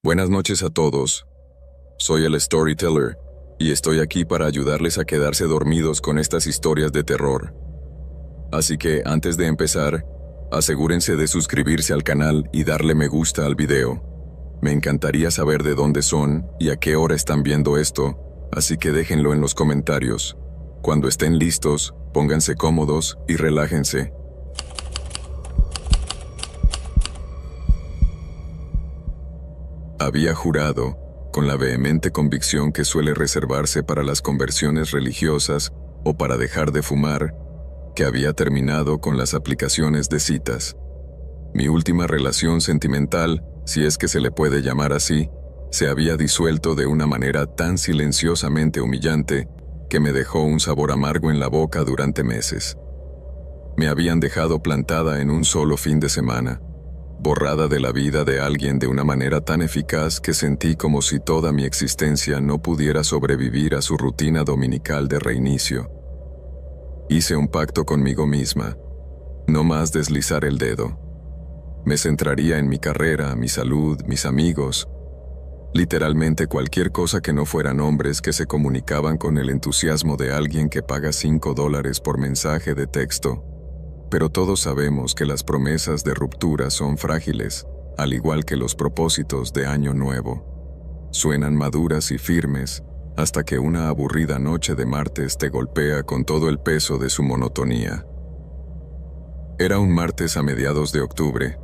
Buenas noches a todos. Soy el Storyteller y estoy aquí para ayudarles a quedarse dormidos con estas historias de terror. Así que antes de empezar, asegúrense de suscribirse al canal y darle me gusta al video. Me encantaría saber de dónde son y a qué hora están viendo esto, así que déjenlo en los comentarios. Cuando estén listos, pónganse cómodos y relájense. Había jurado, con la vehemente convicción que suele reservarse para las conversiones religiosas o para dejar de fumar, que había terminado con las aplicaciones de citas. Mi última relación sentimental, si es que se le puede llamar así, se había disuelto de una manera tan silenciosamente humillante que me dejó un sabor amargo en la boca durante meses. Me habían dejado plantada en un solo fin de semana, borrada de la vida de alguien de una manera tan eficaz que sentí como si toda mi existencia no pudiera sobrevivir a su rutina dominical de reinicio. Hice un pacto conmigo misma, no más deslizar el dedo. Me centraría en mi carrera, mi salud, mis amigos, literalmente cualquier cosa que no fueran hombres que se comunicaban con el entusiasmo de alguien que paga $5 por mensaje de texto. Pero todos sabemos que las promesas de ruptura son frágiles, al igual que los propósitos de Año Nuevo. Suenan maduras y firmes, hasta que una aburrida noche de martes te golpea con todo el peso de su monotonía. Era un martes a mediados de octubre.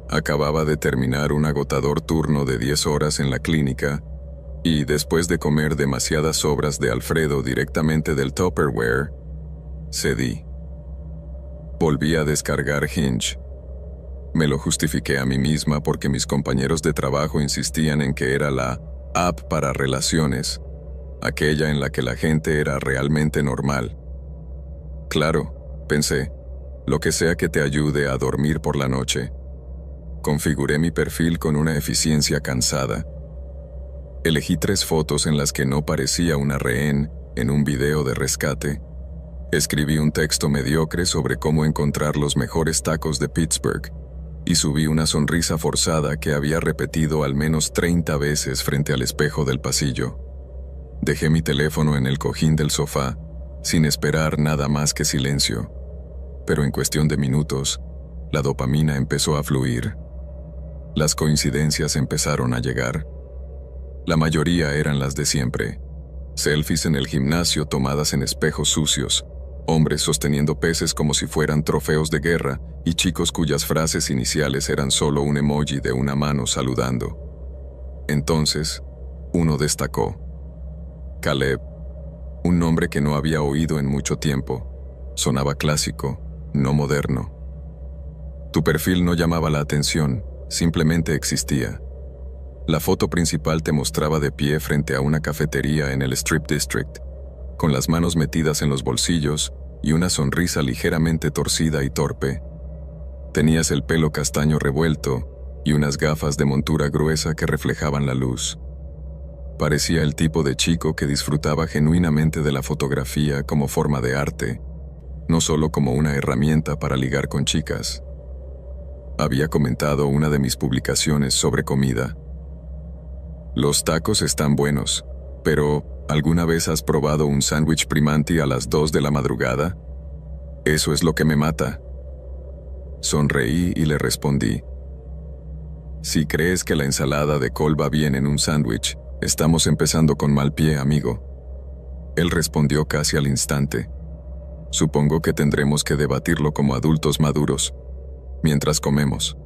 Acababa de terminar un agotador turno de 10 horas en la clínica, y después de comer demasiadas sobras de Alfredo directamente del Tupperware, cedí. Volví a descargar Hinge. Me lo justifiqué a mí misma porque mis compañeros de trabajo insistían en que era la app para relaciones, aquella en la que la gente era realmente normal. Claro, pensé, lo que sea que te ayude a dormir por la noche. Configuré mi perfil con una eficiencia cansada. Elegí 3 fotos en las que no parecía una rehén en un video de rescate. Escribí un texto mediocre sobre cómo encontrar los mejores tacos de Pittsburgh y subí una sonrisa forzada que había repetido al menos 30 veces frente al espejo del pasillo. Dejé mi teléfono en el cojín del sofá, sin esperar nada más que silencio. Pero en cuestión de minutos, la dopamina empezó a fluir. Las coincidencias empezaron a llegar. La mayoría eran las de siempre. Selfies en el gimnasio tomadas en espejos sucios, hombres sosteniendo peces como si fueran trofeos de guerra y chicos cuyas frases iniciales eran solo un emoji de una mano saludando. Entonces, uno destacó. Caleb, un nombre que no había oído en mucho tiempo. Sonaba clásico, no moderno. Tu perfil no llamaba la atención, simplemente existía. La foto principal te mostraba de pie frente a una cafetería en el Strip District, con las manos metidas en los bolsillos y una sonrisa ligeramente torcida y torpe. Tenías el pelo castaño revuelto y unas gafas de montura gruesa que reflejaban la luz. Parecía el tipo de chico que disfrutaba genuinamente de la fotografía como forma de arte, no solo como una herramienta para ligar con chicas. Había comentado una de mis publicaciones sobre comida. Los tacos están buenos, pero ¿alguna vez has probado un sándwich Primanti a las 2 de la madrugada? Eso es lo que me mata. Sonreí y le respondí. Si crees que la ensalada de col va bien en un sándwich, estamos empezando con mal pie, amigo. Él respondió casi al instante. Supongo que tendremos que debatirlo como adultos maduros, mientras comemos.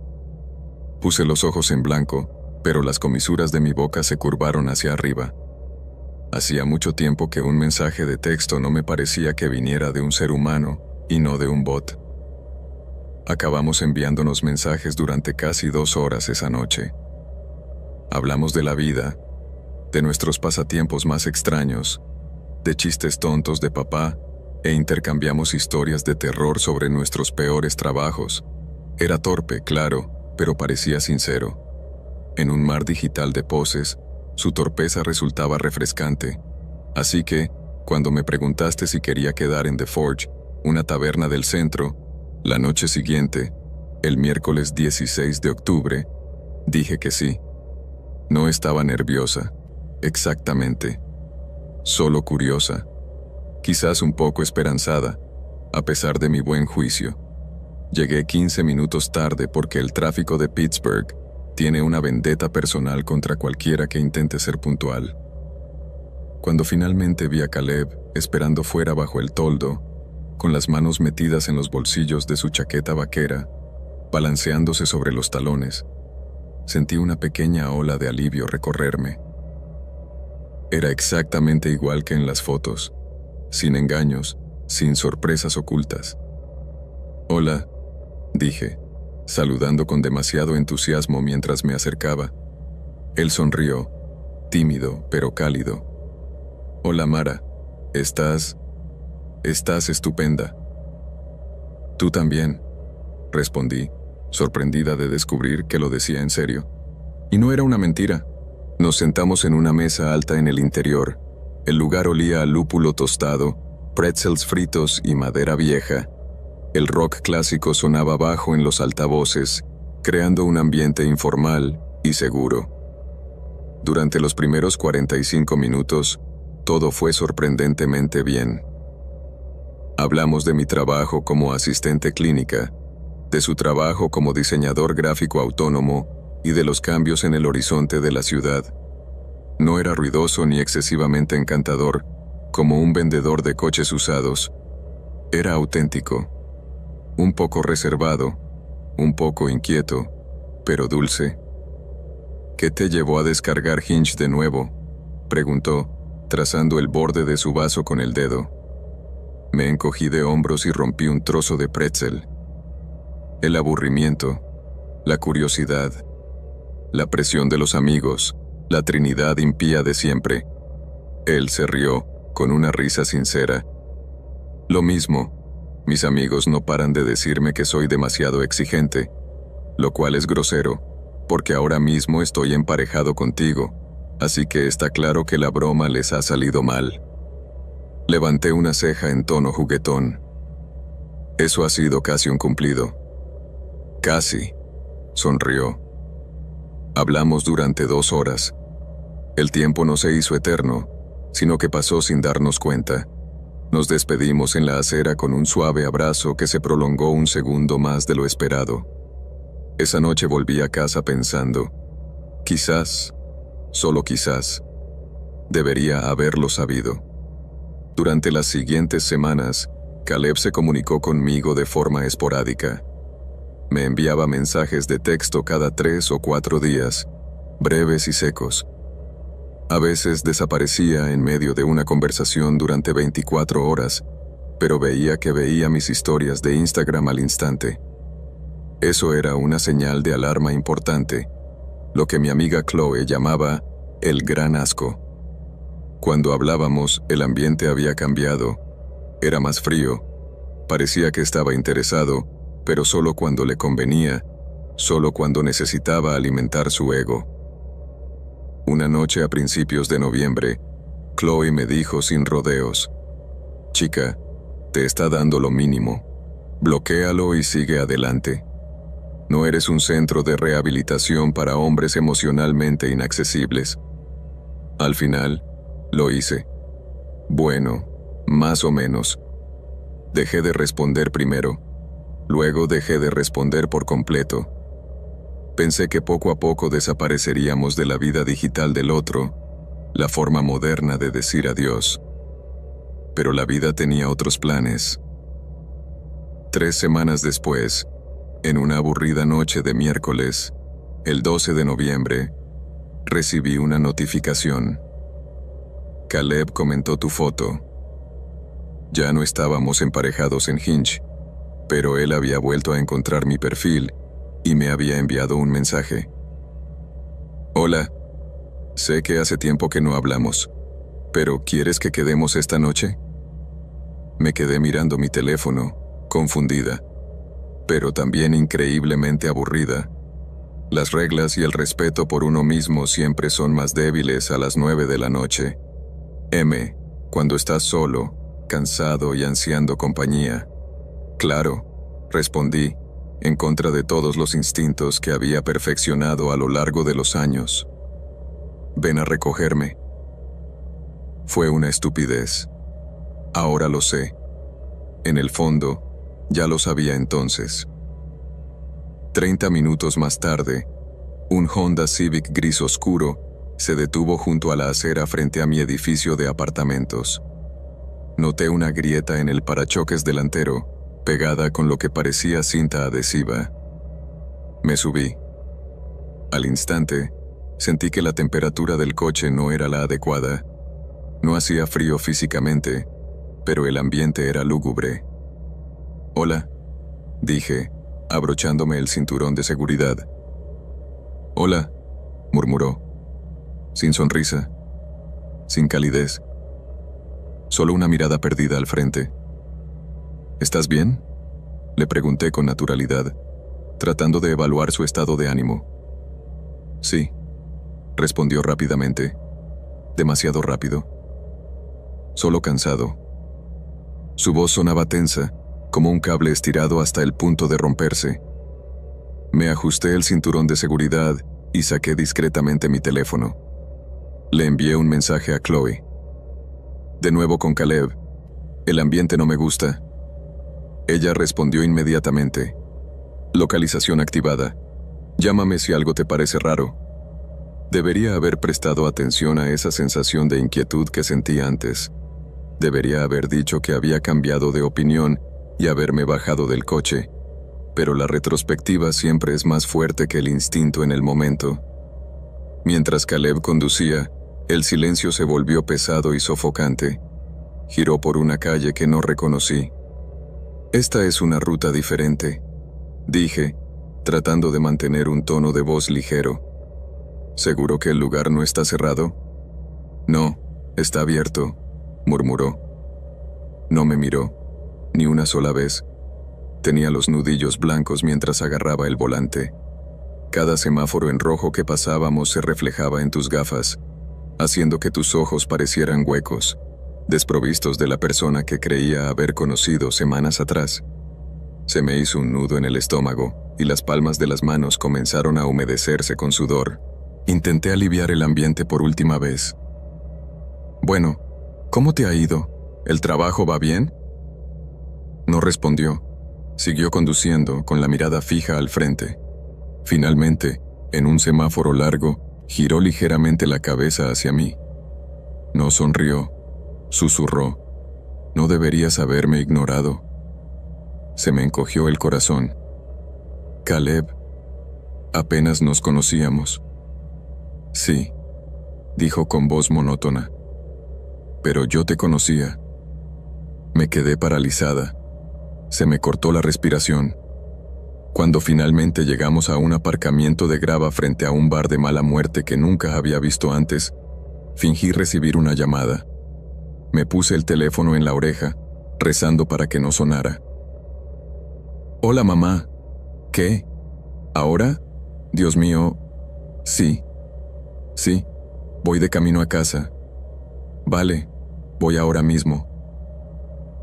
Puse los ojos en blanco, pero las comisuras de mi boca se curvaron hacia arriba. Hacía mucho tiempo que un mensaje de texto no me parecía que viniera de un ser humano y no de un bot. Acabamos enviándonos mensajes durante casi 2 horas esa noche. Hablamos de la vida, de nuestros pasatiempos más extraños, de chistes tontos de papá, e intercambiamos historias de terror sobre nuestros peores trabajos. Era torpe, claro, pero parecía sincero. En un mar digital de poses, su torpeza resultaba refrescante. Así que, cuando me preguntaste si quería quedar en The Forge, una taberna del centro, la noche siguiente, el miércoles 16 de octubre, dije que sí. No estaba nerviosa, exactamente. Solo curiosa. Quizás un poco esperanzada, a pesar de mi buen juicio. Llegué 15 minutos tarde porque el tráfico de Pittsburgh tiene una vendetta personal contra cualquiera que intente ser puntual. Cuando finalmente vi a Caleb esperando fuera bajo el toldo, con las manos metidas en los bolsillos de su chaqueta vaquera, balanceándose sobre los talones, sentí una pequeña ola de alivio recorrerme. Era exactamente igual que en las fotos, sin engaños, sin sorpresas ocultas. «Hola», dije, saludando con demasiado entusiasmo mientras me acercaba. Él sonrió, tímido pero cálido. «Hola Mara, estás estupenda». «Tú también», respondí, sorprendida de descubrir que lo decía en serio. Y no era una mentira. Nos sentamos en una mesa alta en el interior. El lugar olía a lúpulo tostado, pretzels fritos y madera vieja. El rock clásico sonaba bajo en los altavoces, creando un ambiente informal y seguro. Durante los primeros 45 minutos, todo fue sorprendentemente bien. Hablamos de mi trabajo como asistente clínica, de su trabajo como diseñador gráfico autónomo y de los cambios en el horizonte de la ciudad. No era ruidoso ni excesivamente encantador, como un vendedor de coches usados. Era auténtico, un poco reservado, un poco inquieto, pero dulce. «¿Qué te llevó a descargar Hinge de nuevo?», preguntó, trazando el borde de su vaso con el dedo. Me encogí de hombros y rompí un trozo de pretzel. El aburrimiento, la curiosidad, la presión de los amigos, la trinidad impía de siempre. Él se rió, con una risa sincera. Lo mismo, mis amigos no paran de decirme que soy demasiado exigente, lo cual es grosero, porque ahora mismo estoy emparejado contigo, así que está claro que la broma les ha salido mal. Levanté una ceja en tono juguetón. Eso ha sido casi un cumplido. Casi, sonrió. Hablamos durante 2 horas. El tiempo no se hizo eterno, sino que pasó sin darnos cuenta. Nos despedimos en la acera con un suave abrazo que se prolongó un segundo más de lo esperado. Esa noche volví a casa pensando, quizás, solo quizás, debería haberlo sabido. Durante las siguientes semanas, Caleb se comunicó conmigo de forma esporádica. Me enviaba mensajes de texto cada 3 o 4 días, breves y secos. A veces desaparecía en medio de una conversación durante 24 horas, pero veía que veía mis historias de Instagram al instante. Eso era una señal de alarma importante, lo que mi amiga Chloe llamaba el gran asco. Cuando hablábamos, el ambiente había cambiado. Era más frío. Parecía que estaba interesado, pero solo cuando le convenía, solo cuando necesitaba alimentar su ego. Una noche a principios de noviembre, Chloe me dijo sin rodeos, «Chica, te está dando lo mínimo. Bloquéalo y sigue adelante. No eres un centro de rehabilitación para hombres emocionalmente inaccesibles». Al final, lo hice. Bueno, más o menos. Dejé de responder primero. Luego dejé de responder por completo. Pensé que poco a poco desapareceríamos de la vida digital del otro, la forma moderna de decir adiós. Pero la vida tenía otros planes. 3 semanas después, en una aburrida noche de miércoles, el 12 de noviembre, recibí una notificación. «Caleb comentó tu foto». Ya no estábamos emparejados en Hinge, pero él había vuelto a encontrar mi perfil y me había enviado un mensaje. «Hola, sé que hace tiempo que no hablamos, pero ¿quieres que quedemos esta noche?» Me quedé mirando mi teléfono, confundida, pero también increíblemente aburrida. Las reglas y el respeto por uno mismo siempre son más débiles a las 9 de la noche. Cuando estás solo, cansado y ansiando compañía. «Claro», respondí, en contra de todos los instintos que había perfeccionado a lo largo de los años. ven a recogerme. Fue una estupidez. Ahora lo sé. En el fondo, ya lo sabía entonces. 30 minutos más tarde, un Honda Civic gris oscuro se detuvo junto a la acera frente a mi edificio de apartamentos. Noté una grieta en el parachoques delantero, pegada con lo que parecía cinta adhesiva. Me subí. Al instante, sentí que la temperatura del coche no era la adecuada. No hacía frío físicamente, pero el ambiente era lúgubre. «Hola», dije, abrochándome el cinturón de seguridad. «Hola», murmuró, sin sonrisa, sin calidez, solo una mirada perdida al frente. «¿Estás bien?», le pregunté con naturalidad, tratando de evaluar su estado de ánimo. «Sí», respondió rápidamente, demasiado rápido. «Solo cansado». Su voz sonaba tensa, como un cable estirado hasta el punto de romperse. Me ajusté el cinturón de seguridad y saqué discretamente mi teléfono. Le envié un mensaje a Chloe. «De nuevo con Caleb. El ambiente no me gusta». Ella respondió inmediatamente. «Localización activada. Llámame si algo te parece raro». Debería haber prestado atención a esa sensación de inquietud que sentí antes. Debería haber dicho que había cambiado de opinión y haberme bajado del coche, pero la retrospectiva siempre es más fuerte que el instinto en el momento. Mientras Caleb conducía, el silencio se volvió pesado y sofocante. Giró por una calle que no reconocí. «Esta es una ruta diferente», dije, tratando de mantener un tono de voz ligero. «¿Seguro que el lugar no está cerrado?» «No, está abierto», murmuró. No me miró, ni una sola vez. Tenía los nudillos blancos mientras agarraba el volante. Cada semáforo en rojo que pasábamos se reflejaba en tus gafas, haciendo que tus ojos parecieran huecos, desprovistos de la persona que creía haber conocido semanas atrás. Se me hizo un nudo en el estómago y las palmas de las manos comenzaron a humedecerse con sudor. Intenté aliviar el ambiente por última vez. «Bueno, ¿cómo te ha ido? ¿El trabajo va bien?» No respondió. Siguió conduciendo con la mirada fija al frente. Finalmente, en un semáforo largo, giró ligeramente la cabeza hacia mí. No sonrió. Susurró. «No deberías haberme ignorado». Se me encogió el corazón. «Caleb, apenas nos conocíamos». «Sí», dijo con voz monótona. «Pero yo te conocía». Me quedé paralizada. Se me cortó la respiración. Cuando finalmente llegamos a un aparcamiento de grava frente a un bar de mala muerte que nunca había visto antes, fingí recibir una llamada. Me puse el teléfono en la oreja, rezando para que no sonara. «Hola, mamá». «¿Qué? ¿Ahora? Dios mío». «Sí. Sí, voy de camino a casa». «Vale, voy ahora mismo».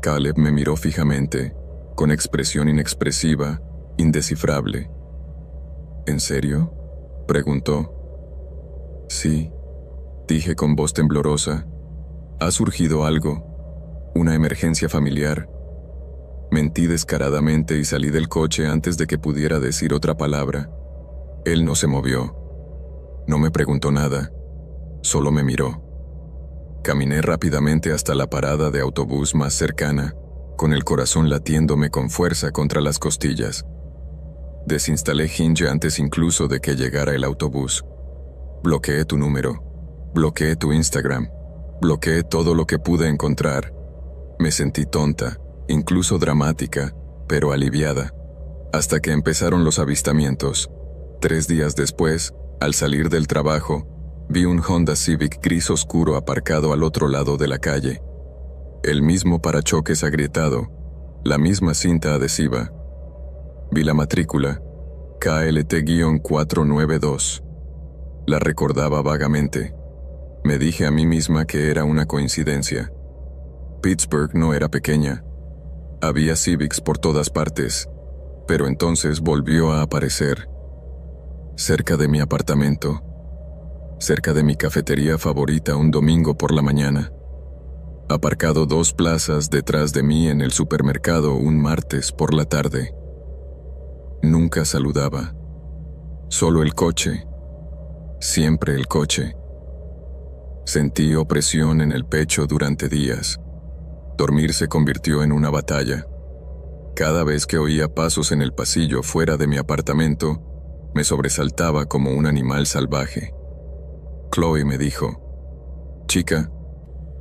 Caleb me miró fijamente, con expresión inexpresiva, indescifrable. «¿En serio?», preguntó. «Sí», dije con voz temblorosa. «¿Ha surgido algo? ¿Una emergencia familiar?». Mentí descaradamente y salí del coche antes de que pudiera decir otra palabra. Él no se movió. No me preguntó nada. Solo me miró. Caminé rápidamente hasta la parada de autobús más cercana, con el corazón latiéndome con fuerza contra las costillas. Desinstalé Hinge antes incluso de que llegara el autobús. Bloqueé tu número. Bloqueé tu Instagram. Bloqueé todo lo que pude encontrar. Me sentí tonta, incluso dramática, pero aliviada, hasta que empezaron los avistamientos. 3 días después, al salir del trabajo, vi un Honda Civic gris oscuro aparcado al otro lado de la calle. El mismo parachoques agrietado, la misma cinta adhesiva. Vi la matrícula, KLT-492. La recordaba vagamente. Me dije a mí misma que era una coincidencia. Pittsburgh no era pequeña. Había Civics por todas partes, pero entonces volvió a aparecer. Cerca de mi apartamento. cerca de mi cafetería favorita un domingo por la mañana. Aparcado 2 plazas detrás de mí en el supermercado un martes por la tarde. Nunca saludaba. Solo el coche. Siempre el coche. Sentí opresión en el pecho durante días. Dormir se convirtió en una batalla. Cada vez que oía pasos en el pasillo fuera de mi apartamento, me sobresaltaba como un animal salvaje. Chloe me dijo: «Chica,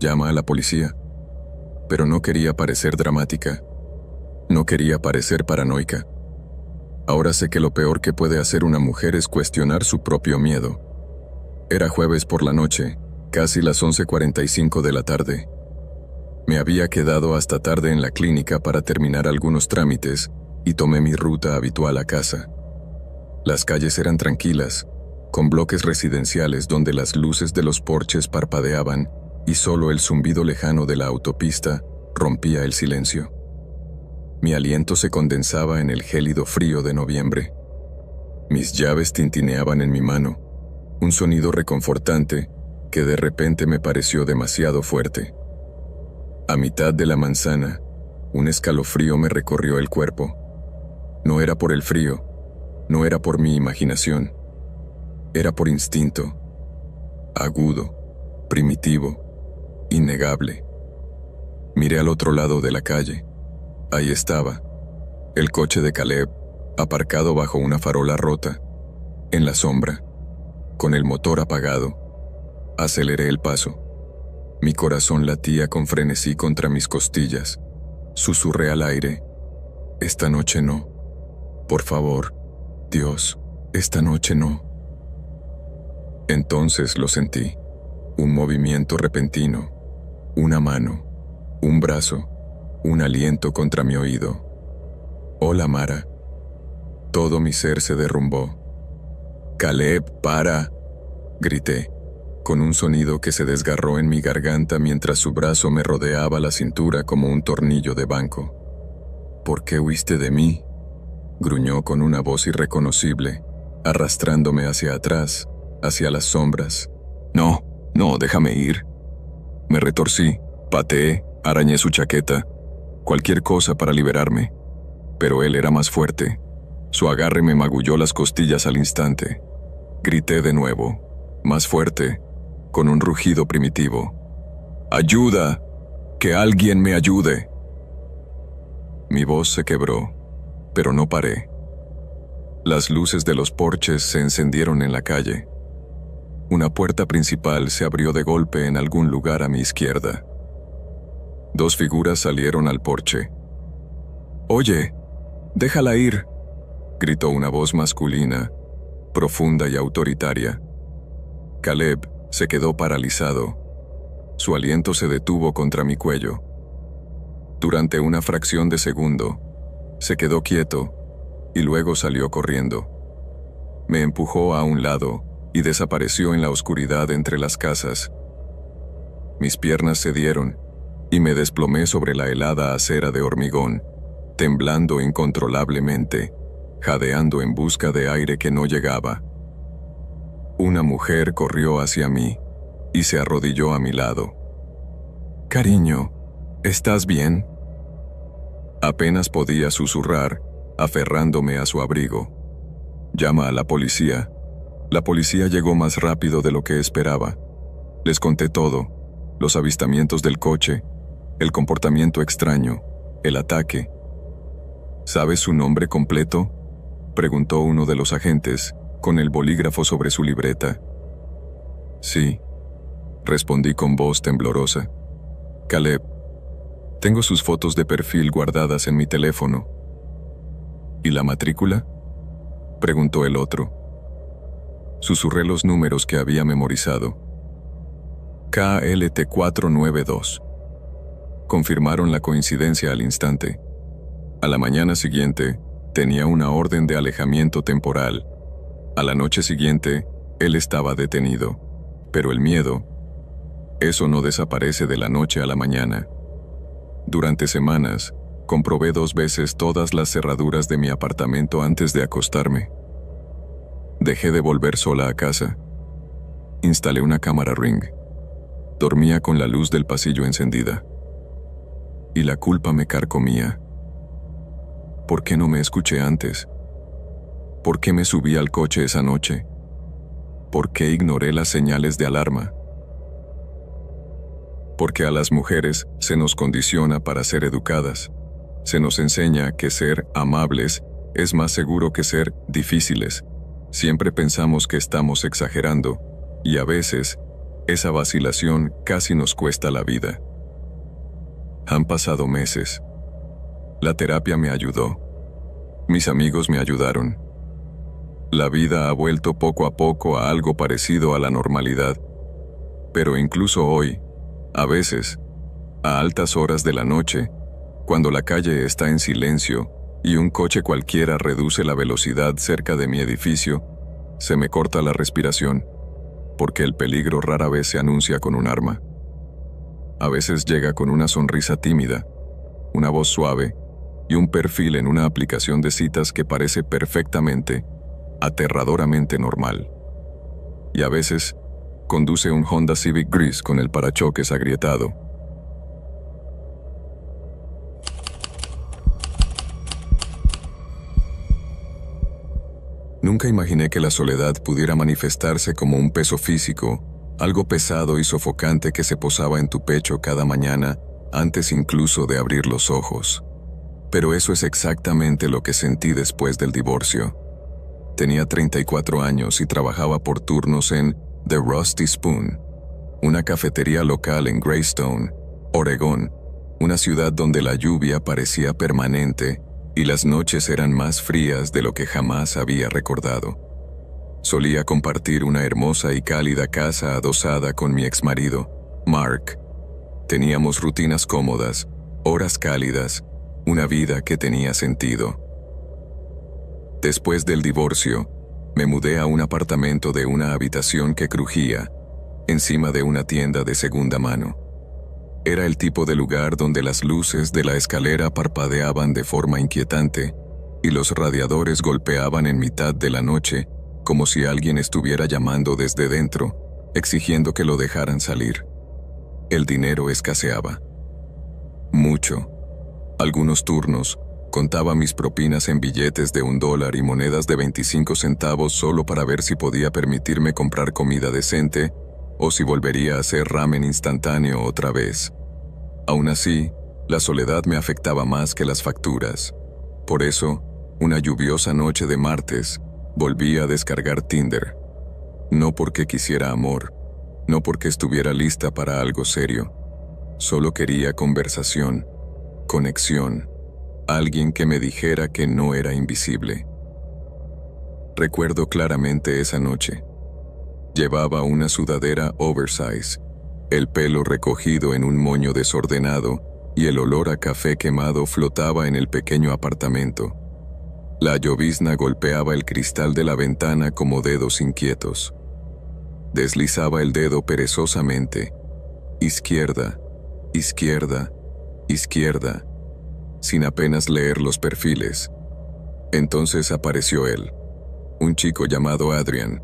llama a la policía». Pero no quería parecer dramática. No quería parecer paranoica. Ahora sé que lo peor que puede hacer una mujer es cuestionar su propio miedo. Era jueves por la noche, casi las 11:45 de la tarde. Me había quedado hasta tarde en la clínica para terminar algunos trámites y tomé mi ruta habitual a casa. Las calles eran tranquilas, con bloques residenciales donde las luces de los porches parpadeaban y solo el zumbido lejano de la autopista rompía el silencio. Mi aliento se condensaba en el gélido frío de noviembre. Mis llaves tintineaban en mi mano, un sonido reconfortante que de repente me pareció demasiado fuerte. A mitad de la manzana, un escalofrío me recorrió el cuerpo. No era por el frío, no era por mi imaginación, era por instinto, agudo, primitivo, innegable. Miré al otro lado de la calle. Ahí estaba, el coche de Caleb, aparcado bajo una farola rota, en la sombra, con el motor apagado. Aceleré el paso. Mi corazón latía con frenesí contra mis costillas. Susurré al aire: «Esta noche no. Por favor, Dios, esta noche no». Entonces lo sentí. Un movimiento repentino. Una mano. Un brazo. Un aliento contra mi oído. «Hola, Mara». Todo mi ser se derrumbó. «Caleb, para», grité, con un sonido que se desgarró en mi garganta mientras su brazo me rodeaba la cintura como un tornillo de banco. «¿Por qué huiste de mí?», gruñó con una voz irreconocible, arrastrándome hacia atrás, hacia las sombras. «No, déjame ir». Me retorcí, pateé, arañé su chaqueta, cualquier cosa para liberarme. Pero él era más fuerte. Su agarre me magulló las costillas al instante. Grité de nuevo, más fuerte, con un rugido primitivo: «¡Ayuda! ¡Que alguien me ayude!». Mi voz se quebró, pero no paré. Las luces de los porches se encendieron en la calle. Una puerta principal se abrió de golpe en algún lugar a mi izquierda. 2 figuras salieron al porche. «Oye, déjala ir», gritó una voz masculina, profunda y autoritaria. Caleb se quedó paralizado. Su aliento se detuvo contra mi cuello. Durante una fracción de segundo, se quedó quieto y luego salió corriendo. Me empujó a un lado y desapareció en la oscuridad entre las casas. Mis piernas cedieron y me desplomé sobre la helada acera de hormigón, temblando incontrolablemente, jadeando en busca de aire que no llegaba. Una mujer corrió hacia mí y se arrodilló a mi lado. «Cariño, ¿estás bien?». Apenas podía susurrar, aferrándome a su abrigo. «Llama a la policía». La policía llegó más rápido de lo que esperaba. Les conté todo: los avistamientos del coche, el comportamiento extraño, el ataque. «¿Sabes su nombre completo?», preguntó uno de los agentes, con el bolígrafo sobre su libreta. «Sí», respondí con voz temblorosa. «Caleb. Tengo sus fotos de perfil guardadas en mi teléfono». «¿Y la matrícula?», preguntó el otro. Susurré los números que había memorizado. «KLT 492». Confirmaron la coincidencia al instante. A la mañana siguiente, tenía una orden de alejamiento temporal. A la noche siguiente, él estaba detenido. Pero el miedo, eso no desaparece de la noche a la mañana. Durante semanas, comprobé 2 veces todas las cerraduras de mi apartamento antes de acostarme. Dejé de volver sola a casa. Instalé una cámara Ring. Dormía con la luz del pasillo encendida. Y la culpa me carcomía. ¿Por qué no me escuché antes? ¿Por qué me subí al coche esa noche? ¿Por qué ignoré las señales de alarma? Porque a las mujeres se nos condiciona para ser educadas. Se nos enseña que ser amables es más seguro que ser difíciles. Siempre pensamos que estamos exagerando, y a veces, esa vacilación casi nos cuesta la vida. Han pasado meses. La terapia me ayudó. Mis amigos me ayudaron. La vida ha vuelto poco a poco a algo parecido a la normalidad. Pero incluso hoy, a veces, a altas horas de la noche, cuando la calle está en silencio y un coche cualquiera reduce la velocidad cerca de mi edificio, se me corta la respiración, porque el peligro rara vez se anuncia con un arma. A veces llega con una sonrisa tímida, una voz suave y un perfil en una aplicación de citas que parece perfectamente, aterradoramente normal. Y a veces, conduce un Honda Civic gris con el parachoques agrietado. Nunca imaginé que la soledad pudiera manifestarse como un peso físico, algo pesado y sofocante que se posaba en tu pecho cada mañana antes incluso de abrir los ojos. Pero eso es exactamente lo que sentí después del divorcio. Tenía 34 años y trabajaba por turnos en The Rusty Spoon, una cafetería local en Greystone, Oregón, una ciudad donde la lluvia parecía permanente y las noches eran más frías de lo que jamás había recordado. Solía compartir una hermosa y cálida casa adosada con mi exmarido, Mark. Teníamos rutinas cómodas, horas cálidas, una vida que tenía sentido. Después del divorcio, me mudé a un apartamento de una habitación que crujía, encima de una tienda de segunda mano. Era el tipo de lugar donde las luces de la escalera parpadeaban de forma inquietante y los radiadores golpeaban en mitad de la noche como si alguien estuviera llamando desde dentro, exigiendo que lo dejaran salir. El dinero escaseaba. Mucho. Algunos turnos, contaba mis propinas en billetes de $1 y monedas de 25 centavos solo para ver si podía permitirme comprar comida decente o si volvería a hacer ramen instantáneo otra vez. Aún así, la soledad me afectaba más que las facturas. Por eso, una lluviosa noche de martes, volví a descargar Tinder. No porque quisiera amor, no porque estuviera lista para algo serio. Solo quería conversación, conexión, alguien que me dijera que no era invisible. Recuerdo claramente esa noche. Llevaba una sudadera oversize, el pelo recogido en un moño desordenado y el olor a café quemado flotaba en el pequeño apartamento. La llovizna golpeaba el cristal de la ventana como dedos inquietos. Deslizaba el dedo perezosamente. Izquierda, izquierda, izquierda, sin apenas leer los perfiles. Entonces apareció él, un chico llamado Adrian.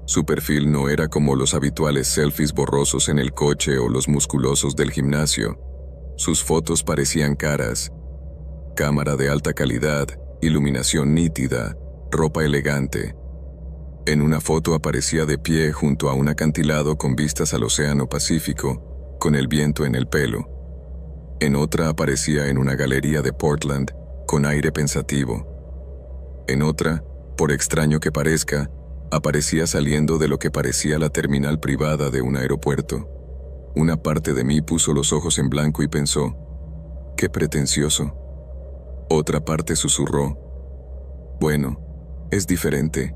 Su perfil no era como los habituales selfies borrosos en el coche o los musculosos del gimnasio. Sus fotos parecían caras. Cámara de alta calidad, iluminación nítida, ropa elegante. En una foto aparecía de pie junto a un acantilado con vistas al Océano Pacífico, con el viento en el pelo. En otra aparecía en una galería de Portland, con aire pensativo. En otra, por extraño que parezca, aparecía saliendo de lo que parecía la terminal privada de un aeropuerto. Una parte de mí puso los ojos en blanco y pensó, ¡qué pretencioso! Otra parte susurró, bueno, es diferente.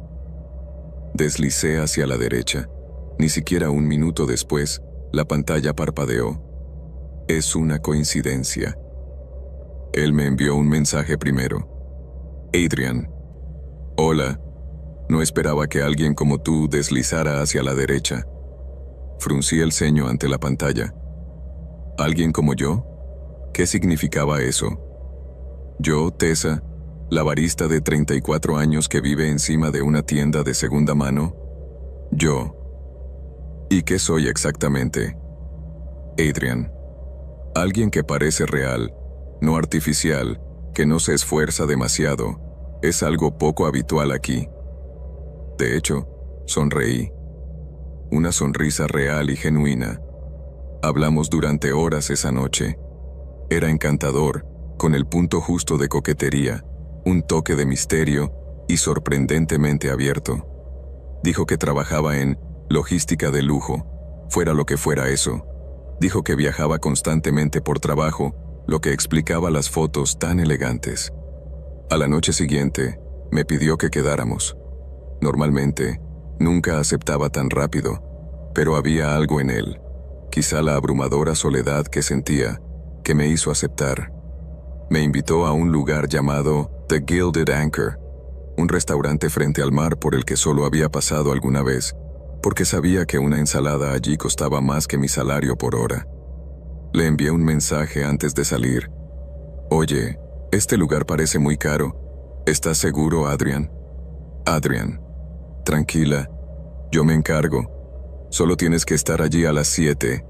Deslicé hacia la derecha. Ni siquiera un minuto después, la pantalla parpadeó. Es una coincidencia. Él me envió un mensaje primero. Adrian. Hola. No esperaba que alguien como tú deslizara hacia la derecha. Fruncí el ceño ante la pantalla. ¿Alguien como yo? ¿Qué significaba eso? Yo, Tessa, la barista de 34 años que vive encima de una tienda de segunda mano. Yo. ¿Y qué soy exactamente? Adrian. Alguien que parece real, no artificial, que no se esfuerza demasiado. Es algo poco habitual aquí. De hecho, sonreí. Una sonrisa real y genuina. Hablamos durante horas esa noche. Era encantador, con el punto justo de coquetería, un toque de misterio y sorprendentemente abierto. Dijo que trabajaba en logística de lujo, fuera lo que fuera eso. Dijo que viajaba constantemente por trabajo, lo que explicaba las fotos tan elegantes. A la noche siguiente, me pidió que quedáramos. Normalmente, nunca aceptaba tan rápido, pero había algo en él, quizá la abrumadora soledad que sentía, que me hizo aceptar. Me invitó a un lugar llamado The Gilded Anchor, un restaurante frente al mar por el que solo había pasado alguna vez, porque sabía que una ensalada allí costaba más que mi salario por hora. Le envié un mensaje antes de salir. Oye, este lugar parece muy caro. ¿Estás seguro, Adrian? Adrian, tranquila, yo me encargo. Solo tienes que estar allí a las 7.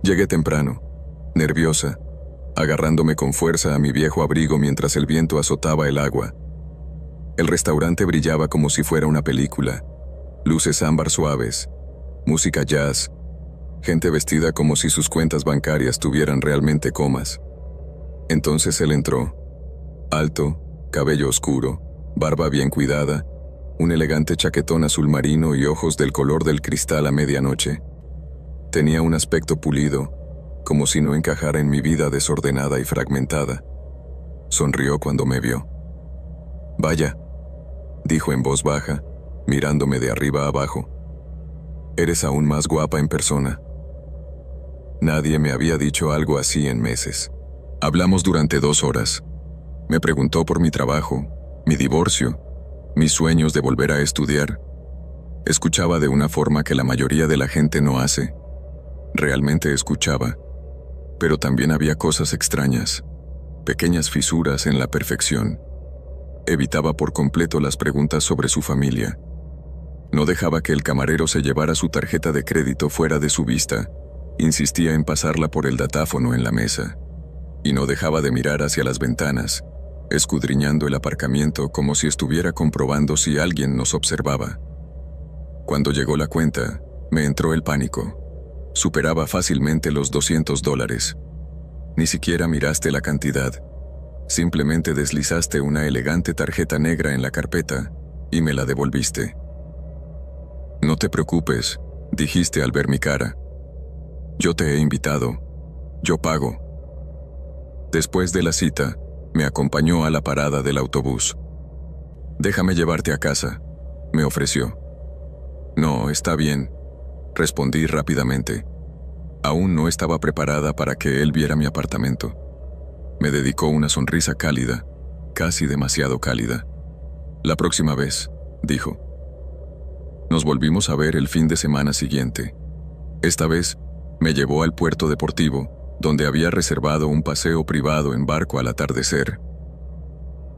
Llegué temprano, nerviosa, agarrándome con fuerza a mi viejo abrigo mientras el viento azotaba el agua. El restaurante brillaba como si fuera una película. Luces ámbar suaves, música jazz, gente vestida como si sus cuentas bancarias tuvieran realmente comas. Entonces él entró. Alto, cabello oscuro, barba bien cuidada, un elegante chaquetón azul marino y ojos del color del cristal a medianoche. Tenía un aspecto pulido, como si no encajara en mi vida desordenada y fragmentada. Sonrió cuando me vio. «Vaya», dijo en voz baja, mirándome de arriba a abajo. «Eres aún más guapa en persona». Nadie me había dicho algo así en meses. Hablamos durante 2 horas. Me preguntó por mi trabajo, mi divorcio, mis sueños de volver a estudiar. Escuchaba de una forma que la mayoría de la gente no hace. Realmente escuchaba. Pero también había cosas extrañas, pequeñas fisuras en la perfección. Evitaba por completo las preguntas sobre su familia. No dejaba que el camarero se llevara su tarjeta de crédito fuera de su vista. Insistía en pasarla por el datáfono en la mesa. Y no dejaba de mirar hacia las ventanas, escudriñando el aparcamiento como si estuviera comprobando si alguien nos observaba. Cuando llegó la cuenta, me entró el pánico. Superaba fácilmente los $200. Ni siquiera miraste la cantidad. Simplemente deslizaste una elegante tarjeta negra en la carpeta y me la devolviste. «No te preocupes», dijiste al ver mi cara. «Yo te he invitado. Yo pago». Después de la cita, me acompañó a la parada del autobús. «Déjame llevarte a casa», me ofreció. «No, está bien», respondí rápidamente. Aún no estaba preparada para que él viera mi apartamento. Me dedicó una sonrisa cálida, casi demasiado cálida. «La próxima vez», dijo. Nos volvimos a ver el fin de semana siguiente. Esta vez, me llevó al puerto deportivo, donde había reservado un paseo privado en barco al atardecer.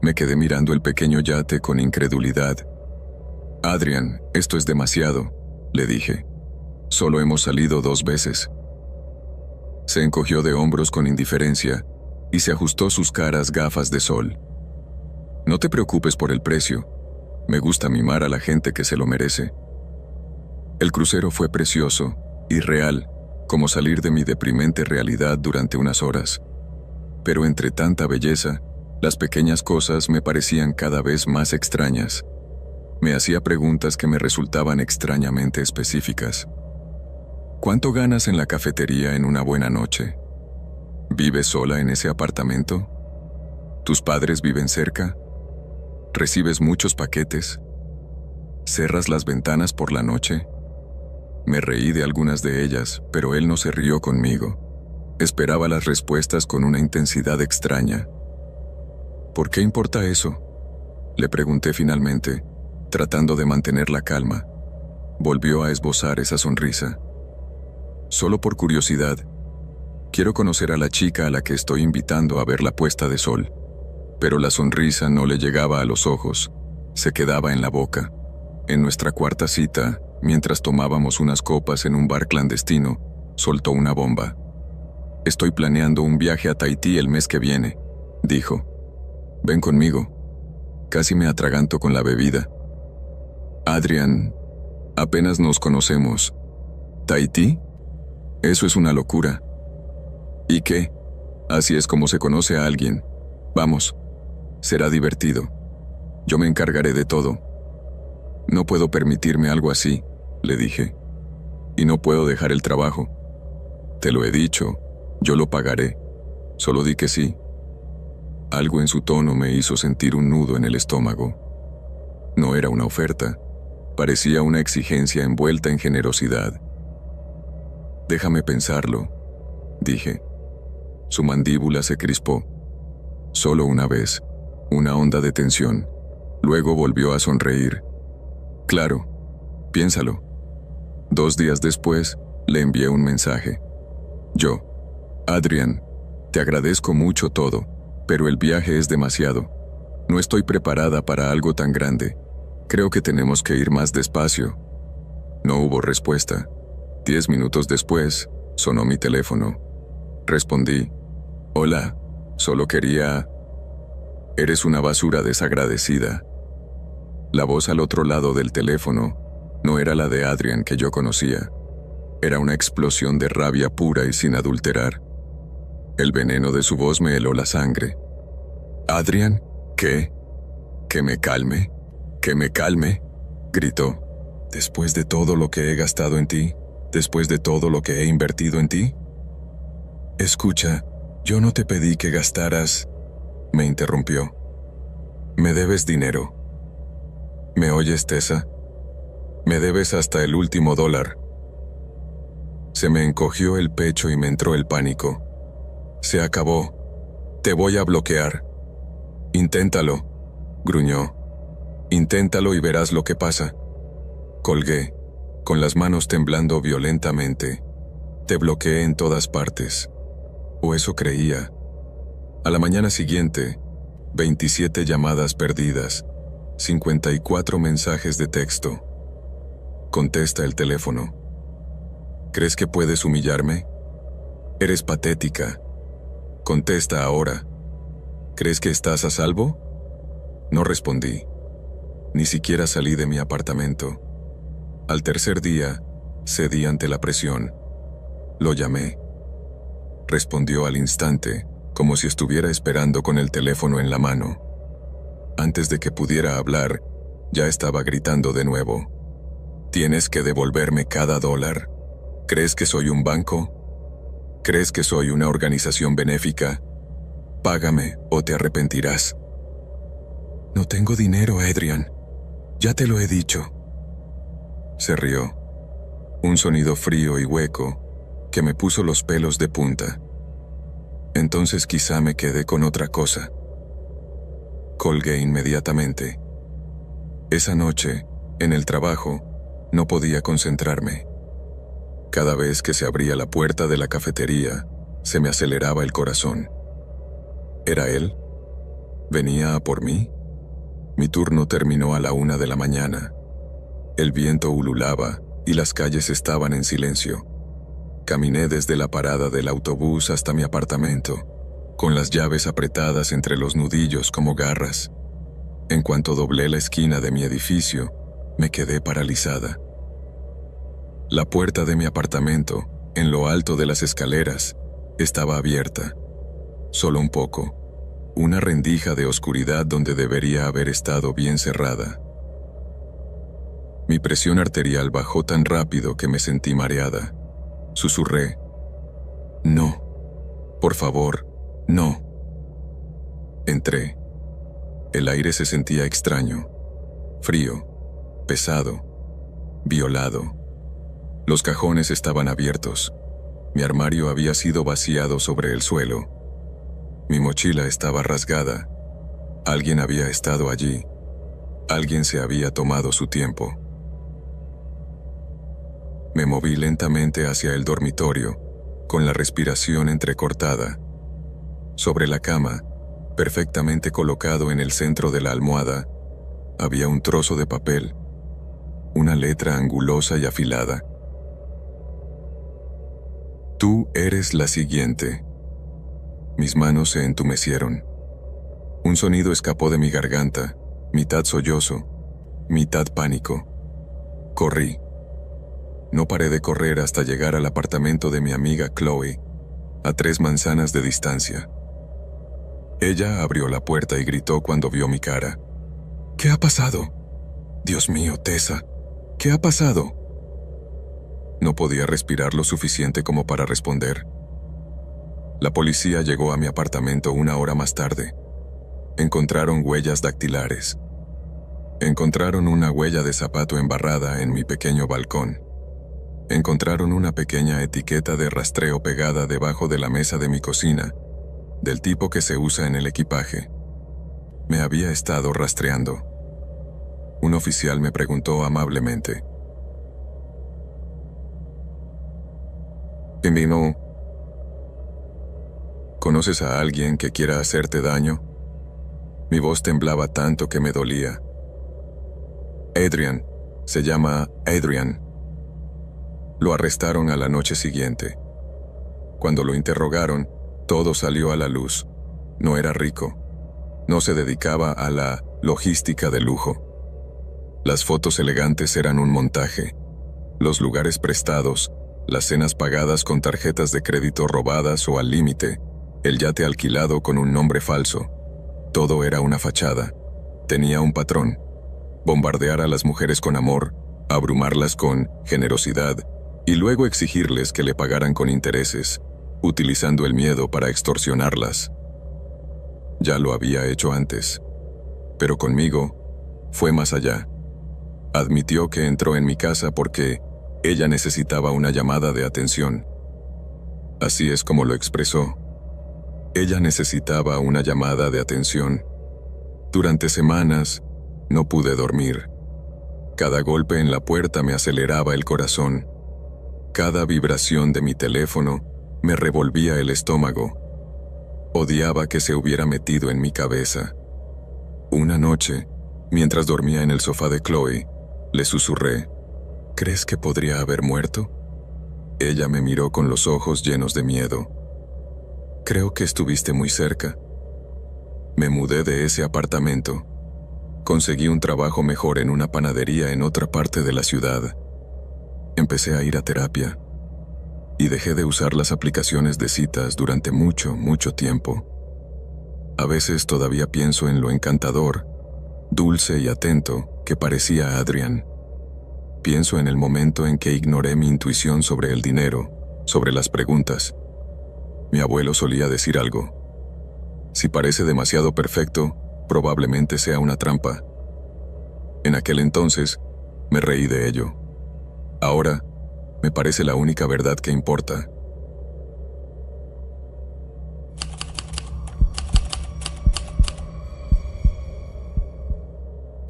Me quedé mirando el pequeño yate con incredulidad. «Adrian, esto es demasiado», le dije. «Solo hemos salido 2 veces». Se encogió de hombros con indiferencia y se ajustó sus caras gafas de sol. «No te preocupes por el precio. Me gusta mimar a la gente que se lo merece». El crucero fue precioso y real, como salir de mi deprimente realidad durante unas horas. Pero entre tanta belleza, las pequeñas cosas me parecían cada vez más extrañas. Me hacía preguntas que me resultaban extrañamente específicas. ¿Cuánto ganas en la cafetería en una buena noche? ¿Vives sola en ese apartamento? ¿Tus padres viven cerca? ¿Recibes muchos paquetes? ¿Cerras las ventanas por la noche? Me reí de algunas de ellas, pero él no se rió conmigo. Esperaba las respuestas con una intensidad extraña. ¿Por qué importa eso?, le pregunté finalmente, tratando de mantener la calma. Volvió a esbozar esa sonrisa. «Solo por curiosidad. Quiero conocer a la chica a la que estoy invitando a ver la puesta de sol». Pero la sonrisa no le llegaba a los ojos, se quedaba en la boca. En nuestra cuarta cita, mientras tomábamos unas copas en un bar clandestino, soltó una bomba. «Estoy planeando un viaje a Tahití el mes que viene», dijo. «Ven conmigo». Casi me atraganto con la bebida. «Adrian, apenas nos conocemos. ¿Tahití? Eso es una locura». «¿Y qué? Así es como se conoce a alguien. Vamos, será divertido. Yo me encargaré de todo». «No puedo permitirme algo así», le dije. «Y no puedo dejar el trabajo». «Te lo he dicho, yo lo pagaré. Solo di que sí». Algo en su tono me hizo sentir un nudo en el estómago. No era una oferta, parecía una exigencia envuelta en generosidad. «Déjame pensarlo», dije. Su mandíbula se crispó. Solo una vez, una onda de tensión. Luego volvió a sonreír. «Claro, piénsalo». 2 días después, le envié un mensaje. Yo: «Adrian, te agradezco mucho todo, pero el viaje es demasiado. No estoy preparada para algo tan grande. Creo que tenemos que ir más despacio». No hubo respuesta. 10 minutos después, sonó mi teléfono. Respondí: «Hola, solo quería...». «Eres una basura desagradecida». La voz al otro lado del teléfono no era la de Adrian que yo conocía. Era una explosión de rabia pura y sin adulterar. El veneno de su voz me heló la sangre. «¿Adrian? ¿Qué? ¿Que me calme? ¿Que me calme?», gritó. «¿Después de todo lo que he gastado en ti? ¿Después de todo lo que he invertido en ti?». «Escucha, yo no te pedí que gastaras», me interrumpió. «Me debes dinero. ¿Me oyes, Tessa? Me debes hasta el último dólar». Se me encogió el pecho y me entró el pánico. «Se acabó. Te voy a bloquear». «Inténtalo», gruñó. «Inténtalo y verás lo que pasa». Colgué, con las manos temblando violentamente. Te bloqueé en todas partes. O eso creía. A la mañana siguiente, 27 llamadas perdidas, 54 mensajes de texto. Contesta el teléfono. ¿Crees que puedes humillarme? Eres patética. Contesta ahora. ¿Crees que estás a salvo? No respondí. Ni siquiera salí de mi apartamento. Al tercer día, cedí ante la presión. Lo llamé. Respondió al instante, como si estuviera esperando con el teléfono en la mano. Antes de que pudiera hablar, ya estaba gritando de nuevo. «Tienes que devolverme cada dólar. ¿Crees que soy un banco? ¿Crees que soy una organización benéfica? Págame o te arrepentirás». «No tengo dinero, Adrian. Ya te lo he dicho». Se rió. Un sonido frío y hueco que me puso los pelos de punta. Entonces quizá me quedé con otra cosa. Colgué inmediatamente. Esa noche, en el trabajo, no podía concentrarme. Cada vez que se abría la puerta de la cafetería, se me aceleraba el corazón. ¿Era él? ¿Venía a por mí? Mi turno terminó a la 1 de la mañana. El viento ululaba y las calles estaban en silencio. Caminé desde la parada del autobús hasta mi apartamento, con las llaves apretadas entre los nudillos como garras. En cuanto doblé la esquina de mi edificio, me quedé paralizada. La puerta de mi apartamento, en lo alto de las escaleras, estaba abierta. Solo un poco. Una rendija de oscuridad donde debería haber estado bien cerrada. Mi presión arterial bajó tan rápido que me sentí mareada. Susurré: «No, por favor, no». Entré. El aire se sentía extraño, frío, pesado, violado. Los cajones estaban abiertos. Mi armario había sido vaciado sobre el suelo. Mi mochila estaba rasgada. Alguien había estado allí. Alguien se había tomado su tiempo. Me moví lentamente hacia el dormitorio, con la respiración entrecortada. Sobre la cama, perfectamente colocado en el centro de la almohada, había un trozo de papel, una letra angulosa y afilada. Tú eres la siguiente. Mis manos se entumecieron. Un sonido escapó de mi garganta, mitad sollozo, mitad pánico. Corrí. No paré de correr hasta llegar al apartamento de mi amiga Chloe, a 3 manzanas de distancia. Ella abrió la puerta y gritó cuando vio mi cara. ¿Qué ha pasado? Dios mío, Tessa, ¿qué ha pasado? No podía respirar lo suficiente como para responder. La policía llegó a mi apartamento 1 hora más tarde. Encontraron huellas dactilares. Encontraron una huella de zapato embarrada en mi pequeño balcón. Encontraron una pequeña etiqueta de rastreo pegada debajo de la mesa de mi cocina, del tipo que se usa en el equipaje. Me había estado rastreando. Un oficial me preguntó amablemente. «Pimpino, ¿conoces a alguien que quiera hacerte daño?» Mi voz temblaba tanto que me dolía. Adrian, se llama Adrian. Lo arrestaron a la noche siguiente. Cuando lo interrogaron, todo salió a la luz. No era rico. No se dedicaba a la logística de lujo. Las fotos elegantes eran un montaje. Los lugares prestados, las cenas pagadas con tarjetas de crédito robadas o al límite, el yate alquilado con un nombre falso. Todo era una fachada. Tenía un patrón: bombardear a las mujeres con amor, abrumarlas con generosidad y luego exigirles que le pagaran con intereses, utilizando el miedo para extorsionarlas. Ya lo había hecho antes, pero conmigo fue más allá. Admitió que entró en mi casa porque ella necesitaba una llamada de atención. Así es como lo expresó. Ella necesitaba una llamada de atención. Durante semanas, no pude dormir. Cada golpe en la puerta me aceleraba el corazón. Cada vibración de mi teléfono me revolvía el estómago. Odiaba que se hubiera metido en mi cabeza. Una noche, mientras dormía en el sofá de Chloe, le susurré: ¿crees que podría haber muerto? Ella me miró con los ojos llenos de miedo. Creo que estuviste muy cerca. Me mudé de ese apartamento. Conseguí un trabajo mejor en una panadería en otra parte de la ciudad. Empecé a ir a terapia y dejé de usar las aplicaciones de citas durante mucho tiempo. A veces todavía pienso en lo encantador, dulce y atento que parecía Adrian. Pienso en el momento en que ignoré mi intuición sobre el dinero, sobre las preguntas. Mi abuelo solía decir algo: si parece demasiado perfecto, probablemente sea una trampa. En aquel entonces, me reí de ello. Ahora, me parece la única verdad que importa.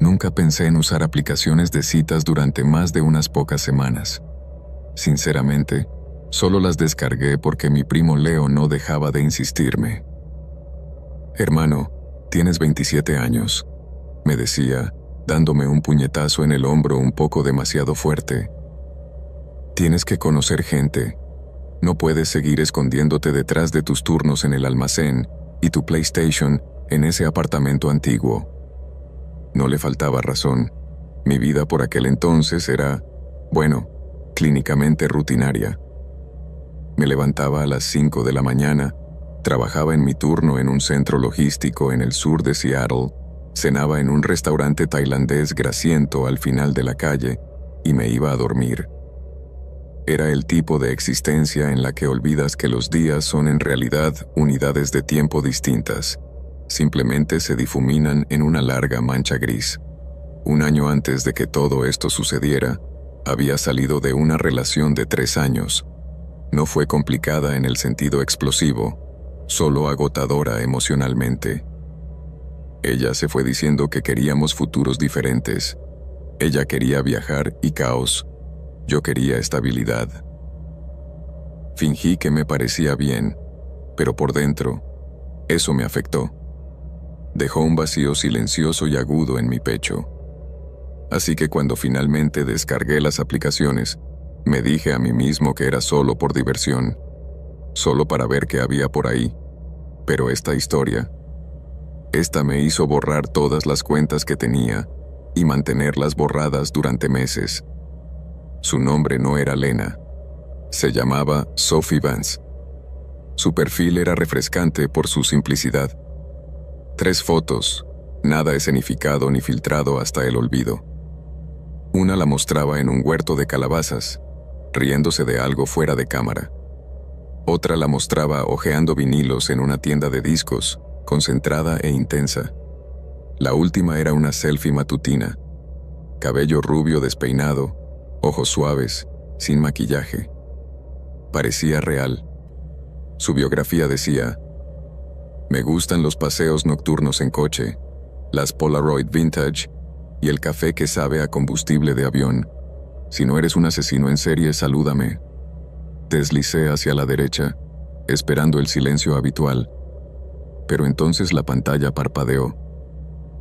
Nunca pensé en usar aplicaciones de citas durante más de unas pocas semanas. Sinceramente, solo las descargué porque mi primo Leo no dejaba de insistirme. «Hermano, tienes 27 años», me decía, dándome un puñetazo en el hombro un poco demasiado fuerte. «Tienes que conocer gente. No puedes seguir escondiéndote detrás de tus turnos en el almacén y tu PlayStation en ese apartamento antiguo». No le faltaba razón. Mi vida por aquel entonces era, bueno, clínicamente rutinaria. Me levantaba a las 5 de la mañana, trabajaba en mi turno en un centro logístico en el sur de Seattle, cenaba en un restaurante tailandés grasiento al final de la calle y me iba a dormir. Era el tipo de existencia en la que olvidas que los días son en realidad unidades de tiempo distintas. Simplemente se difuminan en una larga mancha gris. Un año antes de que todo esto sucediera, había salido de una relación de 3 años. No fue complicada en el sentido explosivo, solo agotadora emocionalmente. Ella se fue diciendo que queríamos futuros diferentes. Ella quería viajar y caos. Yo quería estabilidad. Fingí que me parecía bien, pero por dentro, eso me afectó. Dejó un vacío silencioso y agudo en mi pecho. Así que cuando finalmente descargué las aplicaciones, me dije a mí mismo que era solo por diversión, solo para ver qué había por ahí. Pero esta me hizo borrar todas las cuentas que tenía y mantenerlas borradas durante meses. Su nombre no era Lena, se llamaba Sophie Vance. Su perfil era refrescante por su simplicidad. 3 fotos, nada escenificado ni filtrado hasta el olvido. Una la mostraba en un huerto de calabazas, riéndose de algo fuera de cámara. Otra la mostraba hojeando vinilos en una tienda de discos, concentrada e intensa. La última era una selfie matutina. Cabello rubio despeinado, ojos suaves, sin maquillaje. Parecía real. Su biografía decía: me gustan los paseos nocturnos en coche, las Polaroid vintage y el café que sabe a combustible de avión. Si no eres un asesino en serie, salúdame. Deslicé hacia la derecha, esperando el silencio habitual. Pero entonces la pantalla parpadeó.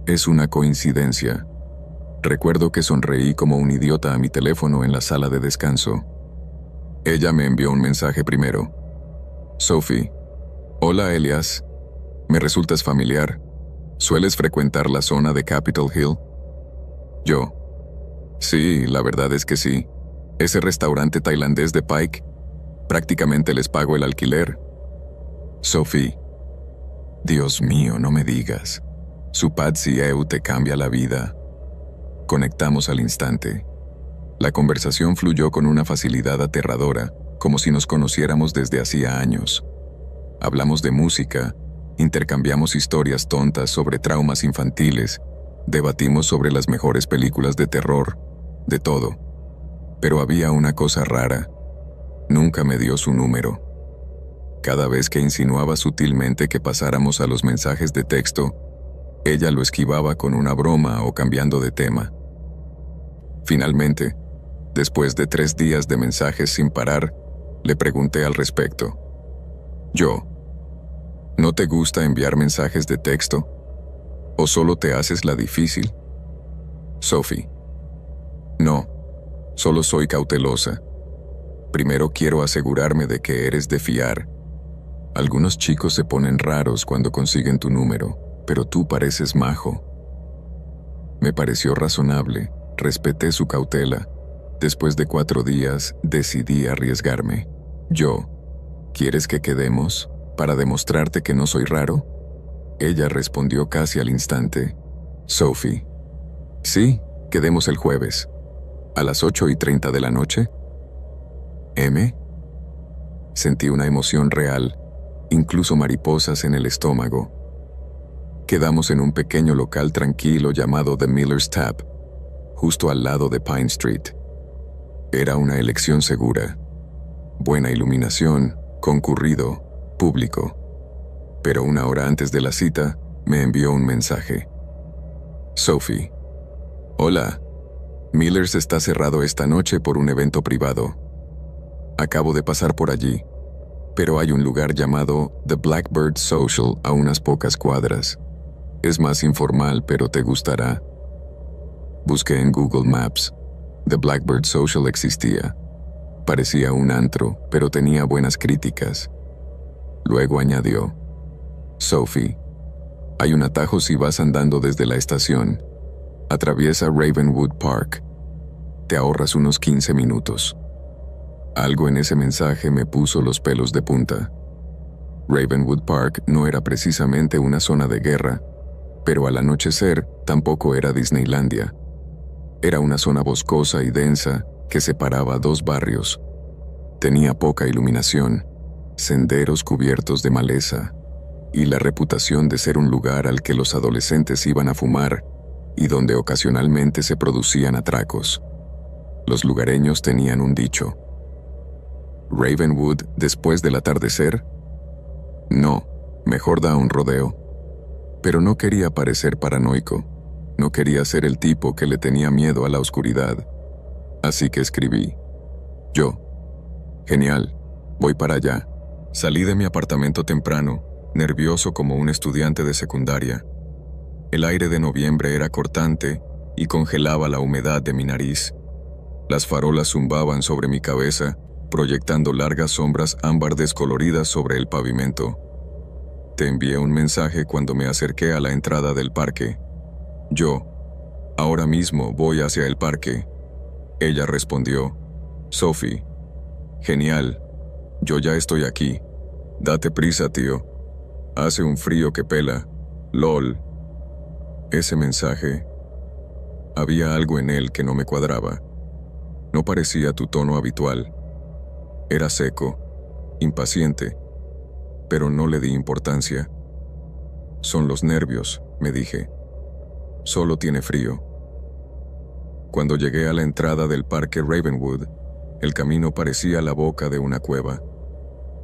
Es una coincidencia. Recuerdo que sonreí como un idiota a mi teléfono en la sala de descanso. Ella me envió un mensaje primero. Sophie. Hola, Elias. Me resultas familiar. ¿Sueles frecuentar la zona de Capitol Hill? Yo. Sí, la verdad es que sí. Ese restaurante tailandés de Pike. Prácticamente les pago el alquiler. Sophie. Dios mío, no me digas. Su Patsy EU te cambia la vida. Conectamos al instante. La conversación fluyó con una facilidad aterradora, como si nos conociéramos desde hacía años. Hablamos de música, intercambiamos historias tontas sobre traumas infantiles, debatimos sobre las mejores películas de terror, de todo. Pero había una cosa rara. Nunca me dio su número. Cada vez que insinuaba sutilmente que pasáramos a los mensajes de texto, ella lo esquivaba con una broma o cambiando de tema. Finalmente, después de 3 días de mensajes sin parar, le pregunté al respecto. ¿No te gusta enviar mensajes de texto? ¿O solo te haces la difícil? Sophie. No, solo soy cautelosa. Primero quiero asegurarme de que eres de fiar. Algunos chicos se ponen raros cuando consiguen tu número, pero tú pareces majo. Me pareció razonable, respeté su cautela. Después de 4 días, decidí arriesgarme. ¿Quieres que quedemos para demostrarte que no soy raro? Ella respondió casi al instante. Sophie. Sí, quedemos el jueves. ¿A las 8:30 de la noche? ¿M? Sentí una emoción real, incluso mariposas en el estómago. Quedamos en un pequeño local tranquilo llamado The Miller's Tap, justo al lado de Pine Street. Era una elección segura. Buena iluminación, concurrido, público. Pero 1 hora antes de la cita, me envió un mensaje. Sophie. Hola. Miller's está cerrado esta noche por un evento privado. Acabo de pasar por allí, pero hay un lugar llamado The Blackbird Social a unas pocas cuadras. Es más informal, pero te gustará. Busqué en Google Maps. The Blackbird Social existía. Parecía un antro, pero tenía buenas críticas. Luego añadió: Sophie, hay un atajo si vas andando desde la estación. Atraviesa Ravenwood Park. Te ahorras unos 15 minutos. Algo en ese mensaje me puso los pelos de punta. Ravenwood Park no era precisamente una zona de guerra, pero al anochecer tampoco era Disneylandia. Era una zona boscosa y densa que separaba 2 barrios. Tenía poca iluminación, senderos cubiertos de maleza, y la reputación de ser un lugar al que los adolescentes iban a fumar y donde ocasionalmente se producían atracos. Los lugareños tenían un dicho: ¿Ravenwood después del atardecer? No, mejor da un rodeo. Pero no quería parecer paranoico, no quería ser el tipo que le tenía miedo a la oscuridad. Así que escribí: Genial, voy para allá. Salí de mi apartamento temprano, nervioso como un estudiante de secundaria. El aire de noviembre era cortante y congelaba la humedad de mi nariz. Las farolas zumbaban sobre mi cabeza, proyectando largas sombras ámbar descoloridas sobre el pavimento. Te envié un mensaje cuando me acerqué a la entrada del parque. Yo, ahora mismo voy hacia el parque. Ella respondió, Sophie. Genial. Yo ya estoy aquí. Date prisa, tío. Hace un frío que pela. LOL. Ese mensaje. Había algo en él que no me cuadraba. No parecía tu tono habitual. Era seco, impaciente, pero no le di importancia. Son los nervios, me dije. Solo tiene frío. Cuando llegué a la entrada del parque Ravenwood, el camino parecía la boca de una cueva.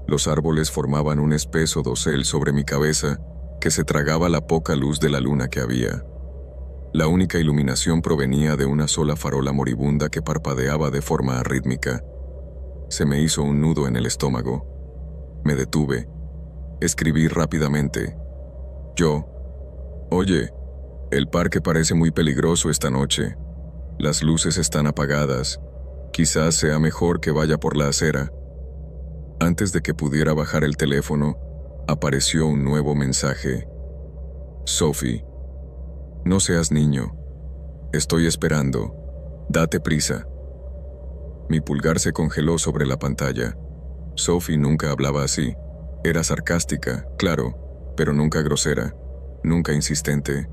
Los árboles formaban un espeso dosel sobre mi cabeza que se tragaba la poca luz de la luna que había. La única iluminación provenía de una sola farola moribunda que parpadeaba de forma arrítmica. Se me hizo un nudo en el estómago. Me detuve. Escribí rápidamente. Oye, el parque parece muy peligroso esta noche. Las luces están apagadas. Quizás sea mejor que vaya por la acera. Antes de que pudiera bajar el teléfono, apareció un nuevo mensaje. Sophie, no seas niño. Estoy esperando. Date prisa. Mi pulgar se congeló sobre la pantalla. Sophie nunca hablaba así. Era sarcástica, claro, pero nunca grosera, nunca insistente.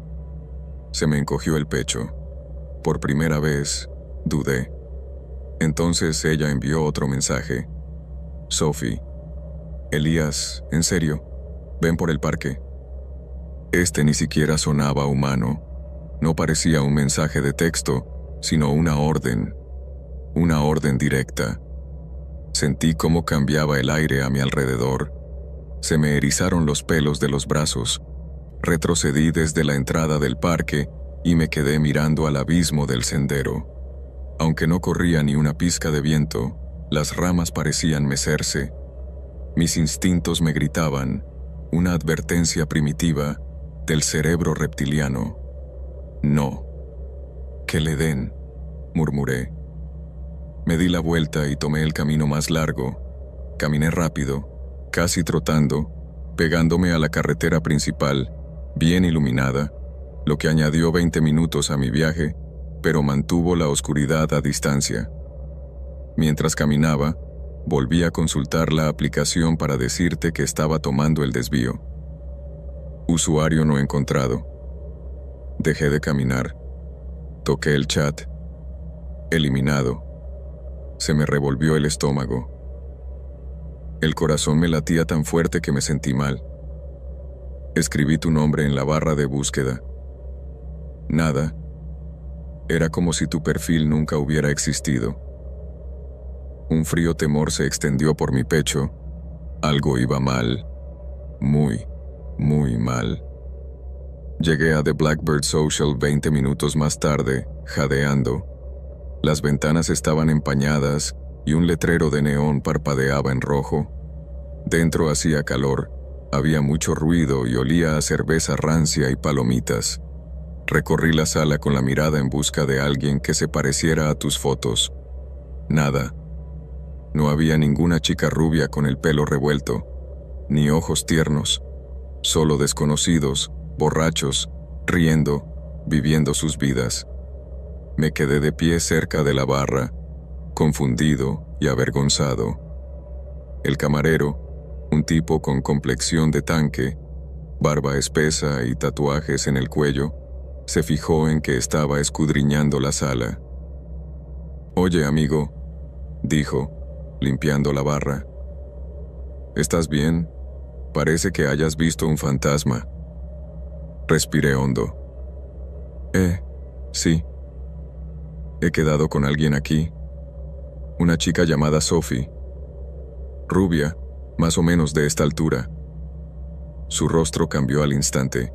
Se me encogió el pecho. Por primera vez, dudé. Entonces ella envió otro mensaje. Sophie. Elías, en serio, ven por el parque. Este ni siquiera sonaba humano. No parecía un mensaje de texto, sino una orden directa. Sentí cómo cambiaba el aire a mi alrededor. Se me erizaron los pelos de los brazos. Retrocedí desde la entrada del parque y me quedé mirando al abismo del sendero. Aunque no corría ni una pizca de viento, las ramas parecían mecerse. Mis instintos me gritaban, una advertencia primitiva del cerebro reptiliano. No. Que le den, murmuré. Me di la vuelta y tomé el camino más largo. Caminé rápido, casi trotando, pegándome a la carretera principal, bien iluminada, lo que añadió 20 minutos a mi viaje, pero mantuvo la oscuridad a distancia. Mientras caminaba, volví a consultar la aplicación para decirte que estaba tomando el desvío. Usuario no encontrado. Dejé de caminar. Toqué el chat. Eliminado. Se me revolvió el estómago. El corazón me latía tan fuerte que me sentí mal. Escribí tu nombre en la barra de búsqueda. Nada. Era como si tu perfil nunca hubiera existido. Un frío temor se extendió por mi pecho. Algo iba mal. Muy, muy mal. Llegué a The Blackbird Social 20 minutos más tarde, jadeando. Las ventanas estaban empañadas y un letrero de neón parpadeaba en rojo. Dentro hacía calor, había mucho ruido y olía a cerveza rancia y palomitas. Recorrí la sala con la mirada en busca de alguien que se pareciera a tus fotos. Nada. No había ninguna chica rubia con el pelo revuelto, ni ojos tiernos, solo desconocidos, borrachos, riendo, viviendo sus vidas. Me quedé de pie cerca de la barra, confundido y avergonzado. El camarero, un tipo con complexión de tanque, barba espesa y tatuajes en el cuello, se fijó en que estaba escudriñando la sala. «Oye, amigo», dijo, limpiando la barra. «¿Estás bien? Parece que hayas visto un fantasma». Respiré hondo. Sí. He quedado con alguien aquí. Una chica llamada Sophie. Rubia, más o menos de esta altura. Su rostro cambió al instante.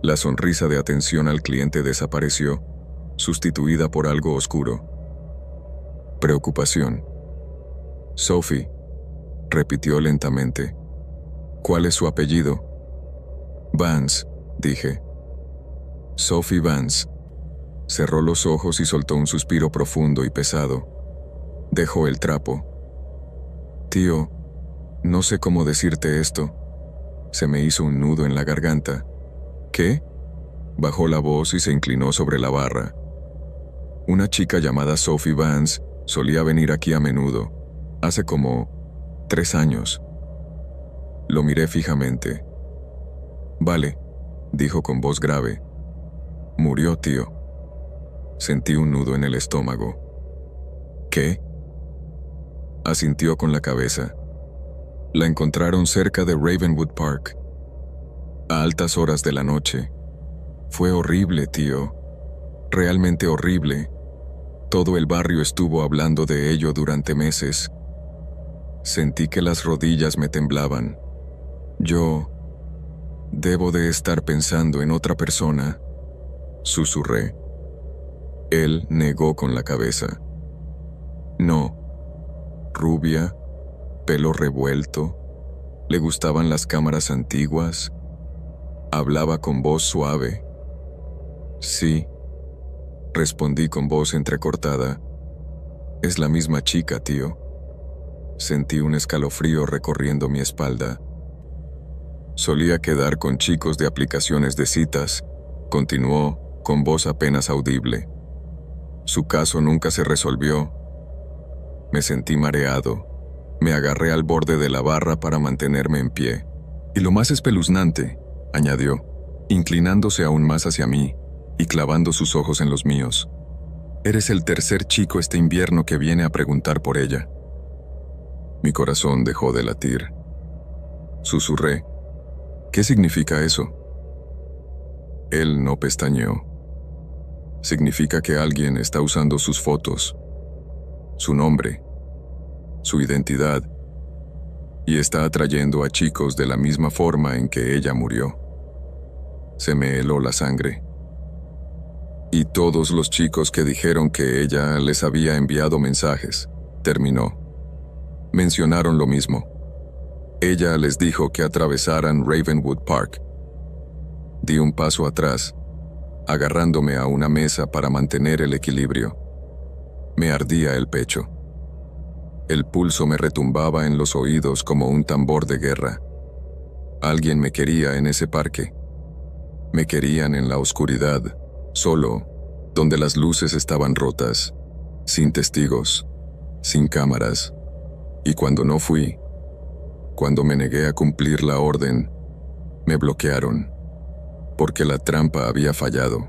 La sonrisa de atención al cliente desapareció, sustituida por algo oscuro. Preocupación. Sophie, repitió lentamente. ¿Cuál es su apellido? Vance, dije. Sophie Vance. Cerró los ojos y soltó un suspiro profundo y pesado. Dejó el trapo. Tío, no sé cómo decirte esto. Se me hizo un nudo en la garganta. ¿Qué? Bajó la voz y se inclinó sobre la barra. Una chica llamada Sophie Vance solía venir aquí a menudo, hace como 3 años. Lo miré fijamente. Vale, dijo con voz grave. Murió, tío. Sentí un nudo en el estómago. ¿Qué? Asintió con la cabeza. La encontraron cerca de Ravenwood Park, a altas horas de la noche. Fue horrible, tío. Realmente horrible. Todo el barrio estuvo hablando de ello durante meses. Sentí que las rodillas me temblaban. Yo debo de estar pensando en otra persona, susurré. Él negó con la cabeza. No. Rubia, pelo revuelto, le gustaban las cámaras antiguas, hablaba con voz suave. Sí, respondí con voz entrecortada. Es la misma chica, tío. Sentí un escalofrío recorriendo mi espalda. Solía quedar con chicos de aplicaciones de citas, continuó, con voz apenas audible. Su caso nunca se resolvió. Me sentí mareado. Me agarré al borde de la barra para mantenerme en pie. Y lo más espeluznante, añadió, inclinándose aún más hacia mí y clavando sus ojos en los míos. Eres el tercer chico este invierno que viene a preguntar por ella. Mi corazón dejó de latir. Susurré. ¿Qué significa eso? Él no pestañeó. Significa que alguien está usando sus fotos, su nombre, su identidad, y está atrayendo a chicos de la misma forma en que ella murió. Se me heló la sangre. Y todos los chicos que dijeron que ella les había enviado mensajes, terminó. Mencionaron lo mismo. Ella les dijo que atravesaran Ravenwood Park. Di un paso atrás, agarrándome a una mesa para mantener el equilibrio. Me ardía el pecho. El pulso me retumbaba en los oídos como un tambor de guerra. Alguien me quería en ese parque. Me querían en la oscuridad, solo, donde las luces estaban rotas, sin testigos, sin cámaras. Y cuando no fui, cuando me negué a cumplir la orden, me bloquearon, porque la trampa había fallado.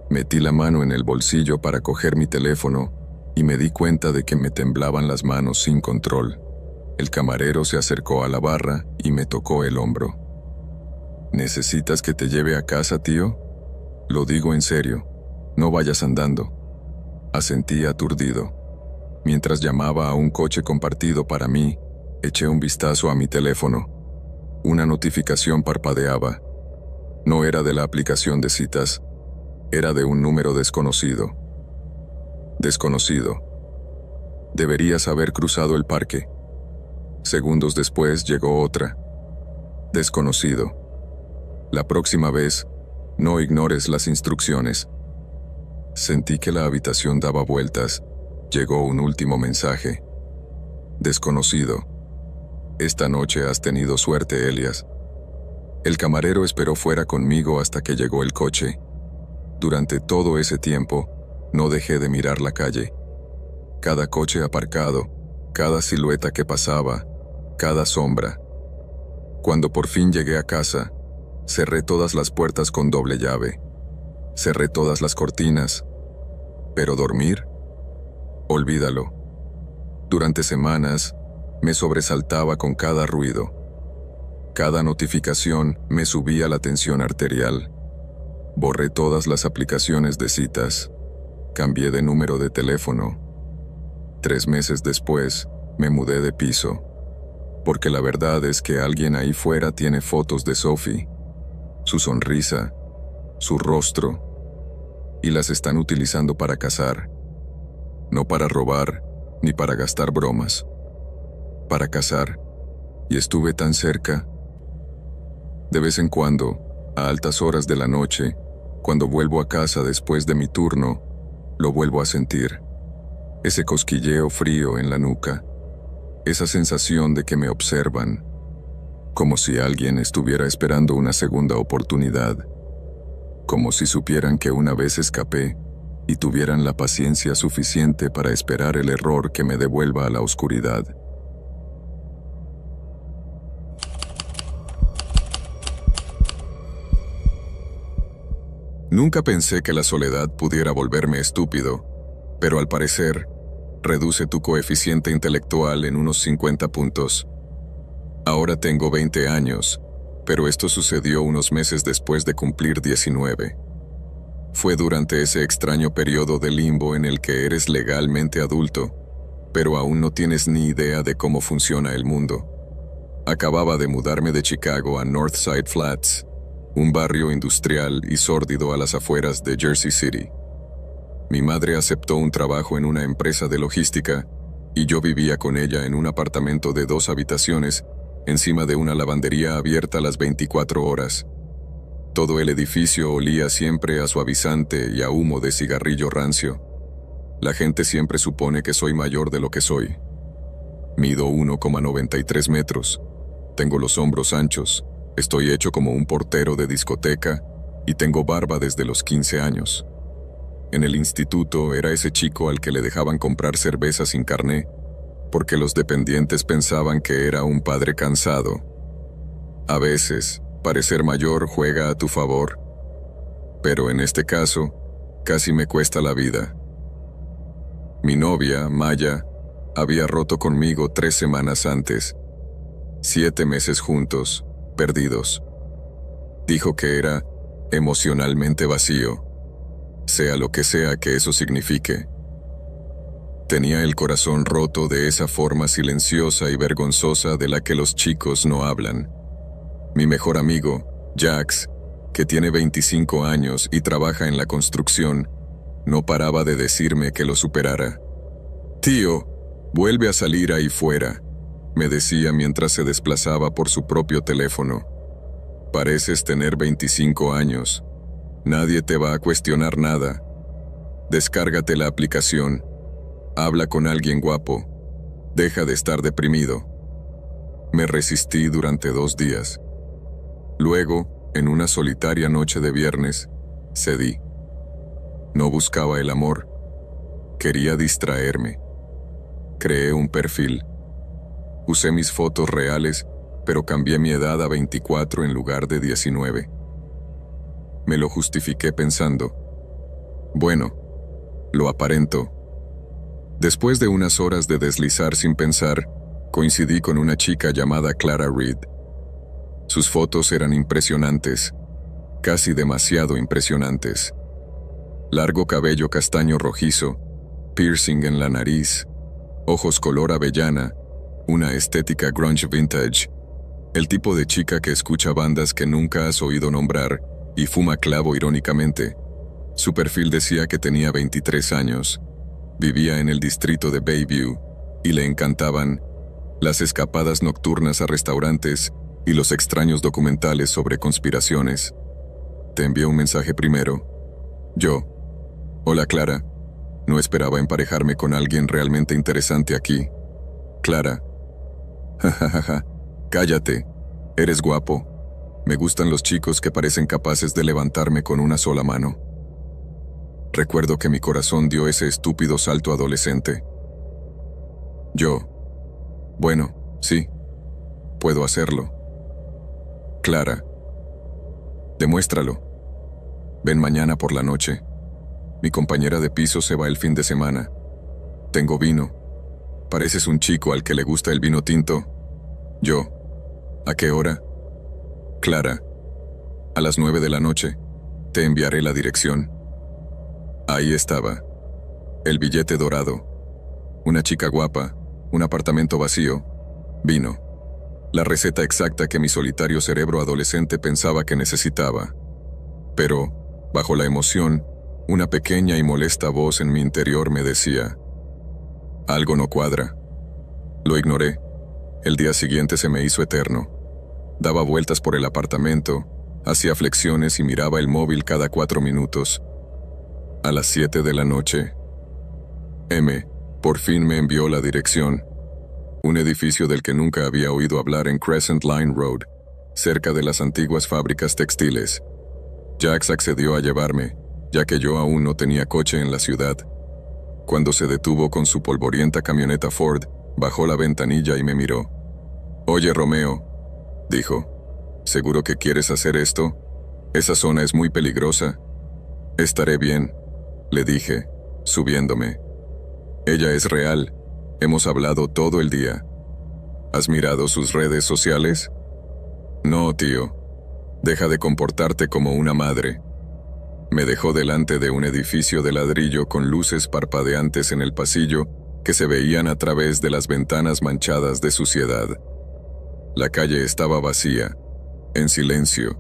Metí la mano en el bolsillo para coger mi teléfono y me di cuenta de que me temblaban las manos sin control. El camarero se acercó a la barra y me tocó el hombro. ¿Necesitas que te lleve a casa, tío? Lo digo en serio, no vayas andando. Asentí aturdido. Mientras llamaba a un coche compartido para mí, eché un vistazo a mi teléfono. Una notificación parpadeaba. No era de la aplicación de citas, era de un número desconocido. Desconocido. Deberías haber cruzado el parque. Segundos después llegó otra. Desconocido. La próxima vez, no ignores las instrucciones. Sentí que la habitación daba vueltas. Llegó un último mensaje. Desconocido. Esta noche has tenido suerte, Elias. El camarero esperó fuera conmigo hasta que llegó el coche. Durante todo ese tiempo, no dejé de mirar la calle. Cada coche aparcado, cada silueta que pasaba, cada sombra. Cuando por fin llegué a casa, cerré todas las puertas con doble llave. Cerré todas las cortinas. ¿Pero dormir? Olvídalo. Durante semanas, me sobresaltaba con cada ruido. Cada notificación me subía la tensión arterial. Borré todas las aplicaciones de citas. Cambié de número de teléfono. 3 meses después, me mudé de piso. Porque la verdad es que alguien ahí fuera tiene fotos de Sophie, su sonrisa, su rostro, y las están utilizando para cazar. No para robar, ni para gastar bromas. Para cazar. Y estuve tan cerca. De vez en cuando, a altas horas de la noche, Cuando vuelvo a casa después de mi turno, lo vuelvo a sentir. Ese cosquilleo frío en la nuca. Esa sensación de que me observan, como si alguien estuviera esperando una segunda oportunidad, como si supieran que una vez escapé y tuvieran la paciencia suficiente para esperar el error que me devuelva a la oscuridad. Nunca pensé que la soledad pudiera volverme estúpido, pero al parecer, reduce tu coeficiente intelectual en unos 50 puntos. Ahora tengo 20 años, pero esto sucedió unos meses después de cumplir 19. Fue durante ese extraño periodo de limbo en el que eres legalmente adulto, pero aún no tienes ni idea de cómo funciona el mundo. Acababa de mudarme de Chicago a Northside Flats, un barrio industrial y sórdido a las afueras de Jersey City. Mi madre aceptó un trabajo en una empresa de logística y yo vivía con ella en un apartamento de 2 habitaciones encima de una lavandería abierta las 24 horas. Todo el edificio olía siempre a suavizante y a humo de cigarrillo rancio. La gente siempre supone que soy mayor de lo que soy. Mido 1,93 metros, tengo los hombros anchos, estoy hecho como un portero de discoteca y tengo barba desde los 15 años. En el instituto era ese chico al que le dejaban comprar cerveza sin carné, porque los dependientes pensaban que era un padre cansado. A veces, parecer mayor juega a tu favor, pero en este caso, casi me cuesta la vida. Mi novia, Maya, había roto conmigo 3 semanas antes. 7 meses juntos, perdidos. Dijo que era emocionalmente vacío, sea lo que sea que eso signifique. Tenía el corazón roto de esa forma silenciosa y vergonzosa de la que los chicos no hablan. Mi mejor amigo, Jax, que tiene 25 años y trabaja en la construcción, no paraba de decirme que lo superara. «Tío, vuelve a salir ahí fuera», me decía mientras se desplazaba por su propio teléfono. «Pareces tener 25 años. Nadie te va a cuestionar nada. Descárgate la aplicación. Habla con alguien guapo. Deja de estar deprimido». Me resistí durante 2 días. Luego, en una solitaria noche de viernes, cedí. No buscaba el amor. Quería distraerme. Creé un perfil. Usé mis fotos reales, pero cambié mi edad a 24 en lugar de 19. Me lo justifiqué pensando, bueno, lo aparento. Después de unas horas de deslizar sin pensar, coincidí con una chica llamada Clara Reed. Sus fotos eran impresionantes, casi demasiado impresionantes. Largo cabello castaño rojizo, piercing en la nariz, ojos color avellana, una estética grunge vintage, el tipo de chica que escucha bandas que nunca has oído nombrar y fuma clavo irónicamente. Su perfil decía que tenía 23 años, vivía en el distrito de Bayview y le encantaban las escapadas nocturnas a restaurantes y los extraños documentales sobre conspiraciones. Te envié un mensaje primero. Yo. Hola Clara. No esperaba emparejarme con alguien realmente interesante aquí. Clara. Jajajaja. Cállate. Eres guapo. Me gustan los chicos que parecen capaces de levantarme con una sola mano. Recuerdo que mi corazón dio ese estúpido salto adolescente. Yo. Bueno, sí. Puedo hacerlo. Clara. Demuéstralo. Ven mañana por la noche. Mi compañera de piso se va el fin de semana. Tengo vino. Pareces un chico al que le gusta el vino tinto. Yo. ¿A qué hora? Clara. A las 9 de la noche. Te enviaré la dirección. Ahí estaba. El billete dorado. Una chica guapa. Un apartamento vacío. Vino. La receta exacta que mi solitario cerebro adolescente pensaba que necesitaba. Pero, bajo la emoción, una pequeña y molesta voz en mi interior me decía: algo no cuadra. Lo ignoré. El día siguiente se me hizo eterno. Daba vueltas por el apartamento, Hacía flexiones y miraba el móvil cada 4 minutos. A las 7 de la noche, M por fin me envió la dirección. Un edificio del que nunca había oído hablar en Crescent Line Road, cerca de las antiguas fábricas textiles. Jax accedió a llevarme, ya que yo aún no tenía coche en la ciudad. Cuando se detuvo con su polvorienta camioneta Ford, bajó la ventanilla y me miró. «Oye, Romeo», dijo, «¿seguro que quieres hacer esto? Esa zona es muy peligrosa». «Estaré bien», le dije, subiéndome. «Ella es real. Hemos hablado todo el día». «¿Has mirado sus redes sociales?» «No, tío. Deja de comportarte como una madre». Me dejó delante de un edificio de ladrillo con luces parpadeantes en el pasillo que se veían a través de las ventanas manchadas de suciedad. La calle estaba vacía, en silencio,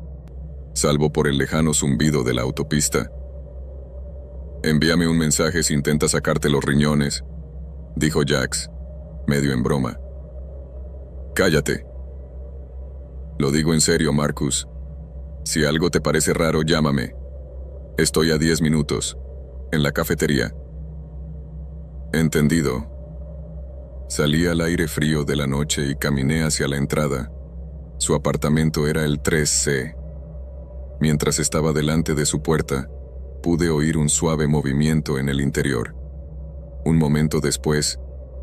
salvo por el lejano zumbido de la autopista. «Envíame un mensaje si intenta sacarte los riñones», dijo Jax, medio en broma. «Cállate». «Lo digo en serio, Marcus. Si algo te parece raro, llámame. Estoy a 10 minutos, en la cafetería». «Entendido». Salí al aire frío de la noche y caminé hacia la entrada. Su apartamento era el 3C. Mientras estaba delante de su puerta, pude oír un suave movimiento en el interior. Un momento después,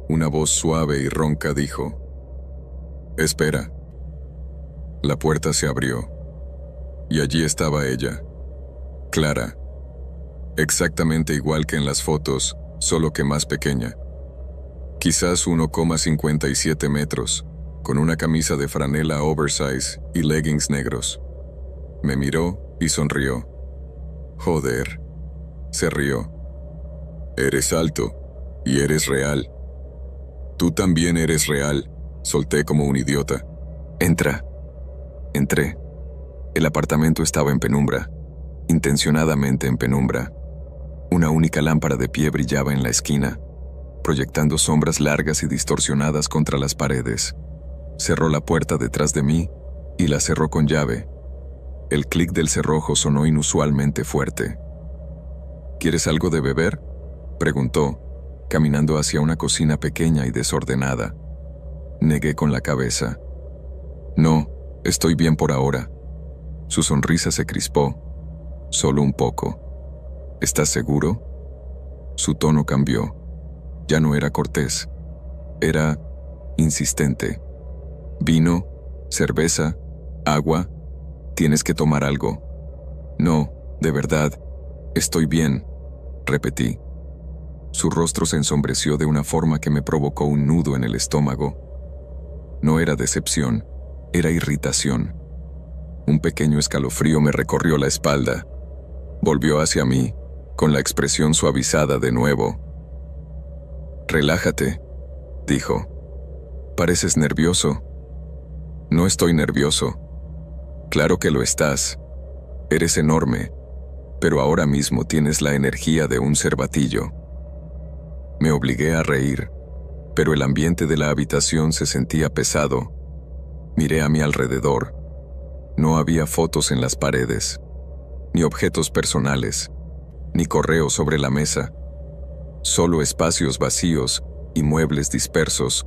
una voz suave y ronca dijo: «Espera». La puerta se abrió, y allí estaba ella, Clara, exactamente igual que en las fotos, solo que más pequeña. Quizás 1,57 metros, con una camisa de franela oversize y leggings negros. Me miró y sonrió. «Joder», se rió. «Eres alto, y eres real». «Tú también eres real», solté como un idiota. «Entra». Entré. El apartamento estaba en penumbra, intencionadamente en penumbra. Una única lámpara de pie brillaba en la esquina, proyectando sombras largas y distorsionadas contra las paredes. Cerró la puerta detrás de mí y la cerró con llave. El clic del cerrojo sonó inusualmente fuerte. «¿Quieres algo de beber?», preguntó, caminando hacia una cocina pequeña y desordenada. Negué con la cabeza. «No, estoy bien por ahora». Su sonrisa se crispó. «Solo un poco». «¿Estás seguro?». Su tono cambió. Ya no era cortés. Era insistente. «¿Vino? ¿Cerveza? ¿Agua? Tienes que tomar algo». «No, de verdad. Estoy bien», repetí. Su rostro se ensombreció de una forma que me provocó un nudo en el estómago. No era decepción, era irritación. Un pequeño escalofrío me recorrió la espalda. Volvió hacia mí, con la expresión suavizada de nuevo. «Relájate», dijo. «Pareces nervioso». «No estoy nervioso». «Claro que lo estás. Eres enorme, pero ahora mismo tienes la energía de un cervatillo». Me obligué a reír, pero el ambiente de la habitación se sentía pesado. Miré a mi alrededor. No había fotos en las paredes, ni objetos personales, ni correo sobre la mesa. Solo espacios vacíos y muebles dispersos,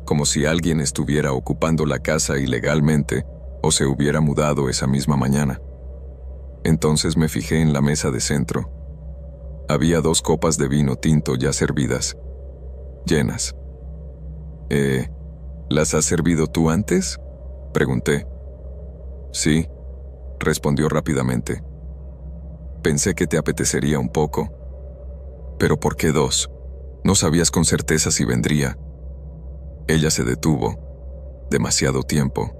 como si alguien estuviera ocupando la casa ilegalmente o se hubiera mudado esa misma mañana. Entonces me fijé en la mesa de centro. Había 2 copas de vino tinto ya servidas, llenas. ¿Las has servido tú antes?, pregunté. «Sí», respondió rápidamente. «Pensé que te apetecería un poco». «¿Pero por qué 2? No sabías con certeza si vendría». Ella se detuvo. Demasiado tiempo.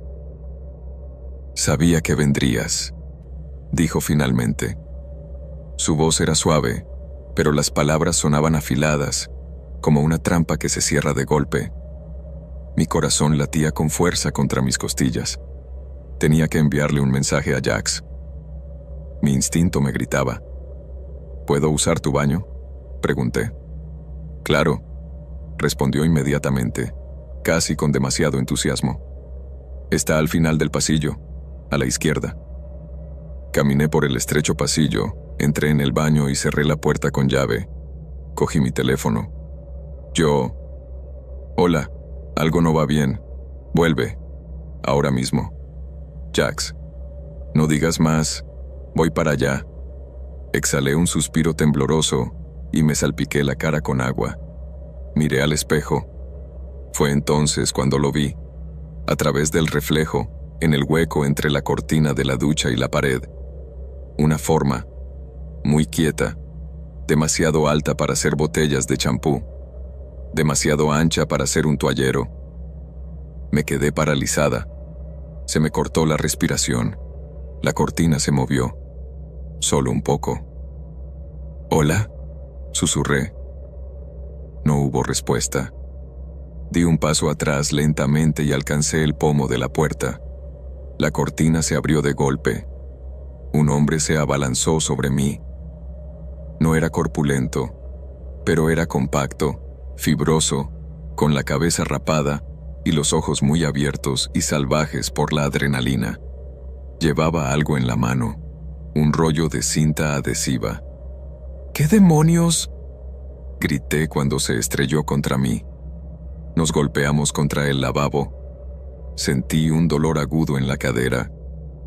«Sabía que vendrías», dijo finalmente. Su voz era suave, pero las palabras sonaban afiladas, como una trampa que se cierra de golpe. Mi corazón latía con fuerza contra mis costillas. Tenía que enviarle un mensaje a Jax. Mi instinto me gritaba. «¿Puedo usar tu baño?», pregunté. «Claro», respondió inmediatamente, casi con demasiado entusiasmo. «Está al final del pasillo, a la izquierda». Caminé por el estrecho pasillo, entré en el baño y cerré la puerta con llave. Cogí mi teléfono. Hola, algo no va bien. Vuelve. Ahora mismo. Jax. No digas más. Voy para allá. Exhalé un suspiro tembloroso y me salpiqué la cara con agua. Miré al espejo. Fue entonces cuando lo vi. A través del reflejo, en el hueco entre la cortina de la ducha y la pared. Una forma, muy quieta, demasiado alta para ser botellas de champú, demasiado ancha para ser un toallero. Me quedé paralizada. Se me cortó la respiración. La cortina se movió. Solo un poco. «¿Hola?», susurré. No hubo respuesta. Di un paso atrás lentamente y alcancé el pomo de la puerta. La cortina se abrió de golpe. Un hombre se abalanzó sobre mí. No era corpulento, pero era compacto, fibroso, con la cabeza rapada y los ojos muy abiertos y salvajes por la adrenalina. Llevaba algo en la mano, un rollo de cinta adhesiva. «¿Qué demonios?», grité cuando se estrelló contra mí. Nos golpeamos contra el lavabo. Sentí un dolor agudo en la cadera.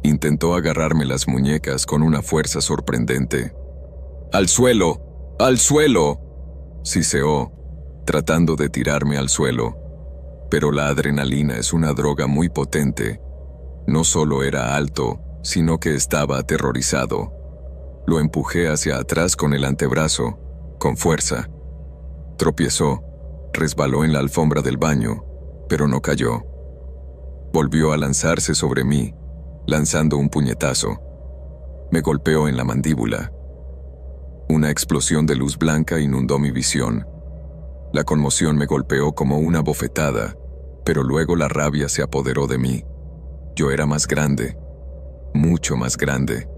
Intentó agarrarme las muñecas con una fuerza sorprendente. «¡Al suelo! ¡Al suelo!», siseó, tratando de tirarme al suelo. Pero la adrenalina es una droga muy potente. No solo era alto, sino que estaba aterrorizado. Lo empujé hacia atrás con el antebrazo, con fuerza. Tropiezó, resbaló en la alfombra del baño, pero no cayó. Volvió a lanzarse sobre mí, lanzando un puñetazo. Me golpeó en la mandíbula. Una explosión de luz blanca inundó mi visión. La conmoción me golpeó como una bofetada, pero luego la rabia se apoderó de mí. Yo era más grande, mucho más grande.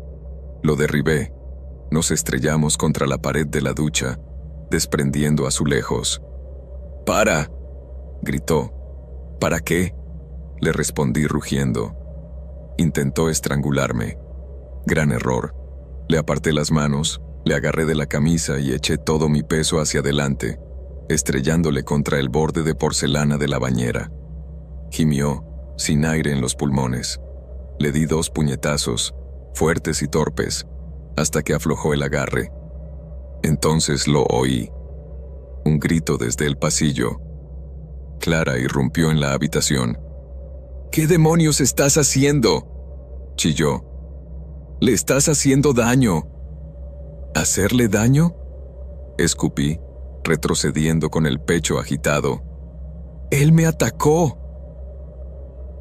Lo derribé. Nos estrellamos contra la pared de la ducha, desprendiendo azulejos. «¡Para!», gritó. «¿Para qué?», le respondí rugiendo. Intentó estrangularme. Gran error. Le aparté las manos, le agarré de la camisa y eché todo mi peso hacia adelante, estrellándole contra el borde de porcelana de la bañera. Gimió, sin aire en los pulmones. Le di 2 puñetazos, fuertes y torpes, hasta que aflojó el agarre. Entonces lo oí. Un grito desde el pasillo. Clara irrumpió en la habitación. «¿Qué demonios estás haciendo?», chilló. «Le estás haciendo daño». «¿Hacerle daño?», escupí, retrocediendo con el pecho agitado. «Él me atacó».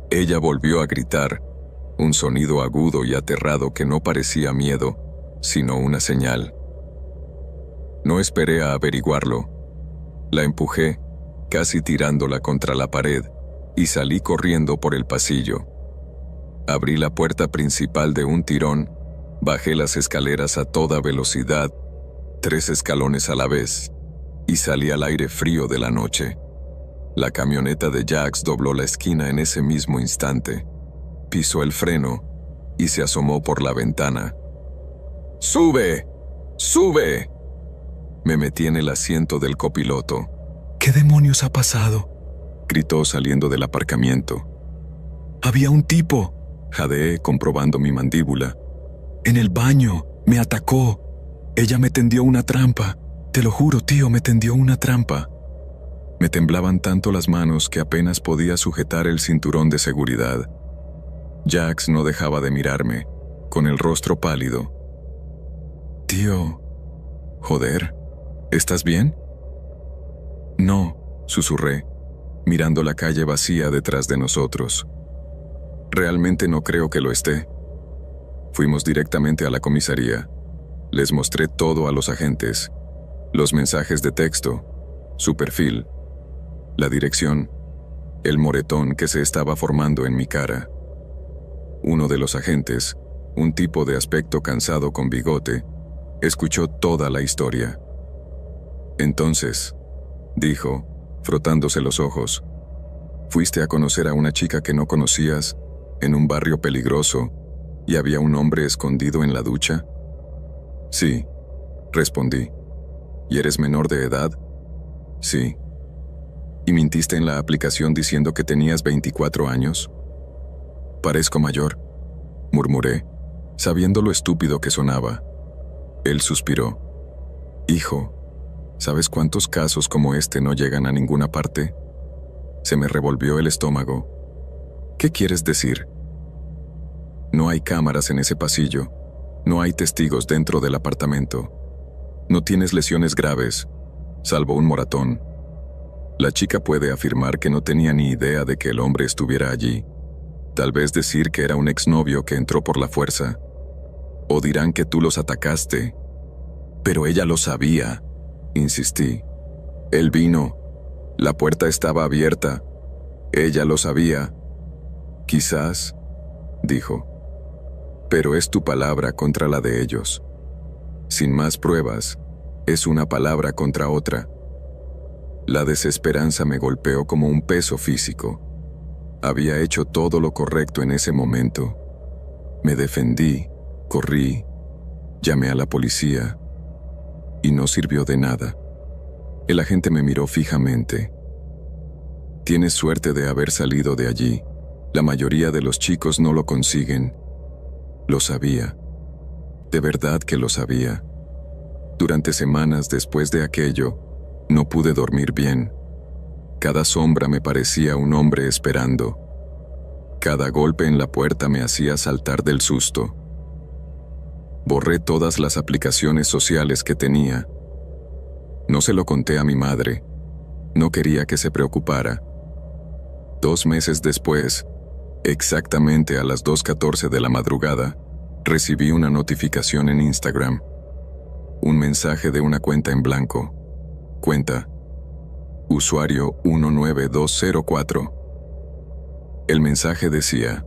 Ella volvió a gritar, un sonido agudo y aterrado que no parecía miedo, sino una señal. No esperé a averiguarlo. La empujé, casi tirándola contra la pared, y salí corriendo por el pasillo. Abrí la puerta principal de un tirón, bajé las escaleras a toda velocidad, 3 escalones a la vez, y salí al aire frío de la noche. La camioneta de Jax dobló la esquina en ese mismo instante. Pisó el freno y se asomó por la ventana. «¡Sube! ¡Sube!», me metí en el asiento del copiloto. «¿Qué demonios ha pasado?», gritó saliendo del aparcamiento. «Había un tipo», jadeé comprobando mi mandíbula. «En el baño, me atacó. Ella me tendió una trampa. Te lo juro, tío, me tendió una trampa». Me temblaban tanto las manos que apenas podía sujetar el cinturón de seguridad. Jax no dejaba de mirarme, con el rostro pálido. «Tío, joder, ¿estás bien?». «No», susurré, mirando la calle vacía detrás de nosotros. «Realmente no creo que lo esté». Fuimos directamente a la comisaría. Les mostré todo a los agentes, los mensajes de texto, su perfil, la dirección, el moretón que se estaba formando en mi cara. Uno de los agentes, un tipo de aspecto cansado con bigote, escuchó toda la historia. «Entonces», dijo, frotándose los ojos, «fuiste a conocer a una chica que no conocías, en un barrio peligroso, ¿Y había un hombre escondido en la ducha? Sí, respondí. ¿Y eres menor de edad? Sí. ¿Y mintiste en la aplicación diciendo que tenías 24 años? Parezco mayor, murmuré, sabiendo lo estúpido que sonaba. Él suspiró. Hijo, ¿sabes cuántos casos como este no llegan a ninguna parte? Se me revolvió el estómago. ¿Qué quieres decir? No hay cámaras en ese pasillo. No hay testigos dentro del apartamento. No tienes lesiones graves, salvo un moratón. La chica puede afirmar que no tenía ni idea de que el hombre estuviera allí. Tal vez decir que era un exnovio que entró por la fuerza. O dirán que tú los atacaste. Pero ella lo sabía, insistí. Él vino. La puerta estaba abierta. Ella lo sabía. Quizás, dijo. Pero es tu palabra contra la de ellos. Sin más pruebas, es una palabra contra otra. La desesperanza me golpeó como un peso físico. Había hecho todo lo correcto en ese momento. Me defendí, corrí, llamé a la policía y no sirvió de nada. El agente me miró fijamente. Tienes suerte de haber salido de allí. La mayoría de los chicos no lo consiguen. Lo sabía. De verdad que lo sabía. Durante semanas después de aquello, no pude dormir bien. Cada sombra me parecía un hombre esperando. Cada golpe en la puerta me hacía saltar del susto. Borré todas las aplicaciones sociales que tenía. No se lo conté a mi madre. No quería que se preocupara. 2 meses después, exactamente a las 2:14 de la madrugada, recibí una notificación en Instagram. Un mensaje de una cuenta en blanco. Cuenta: usuario 19204. El mensaje decía: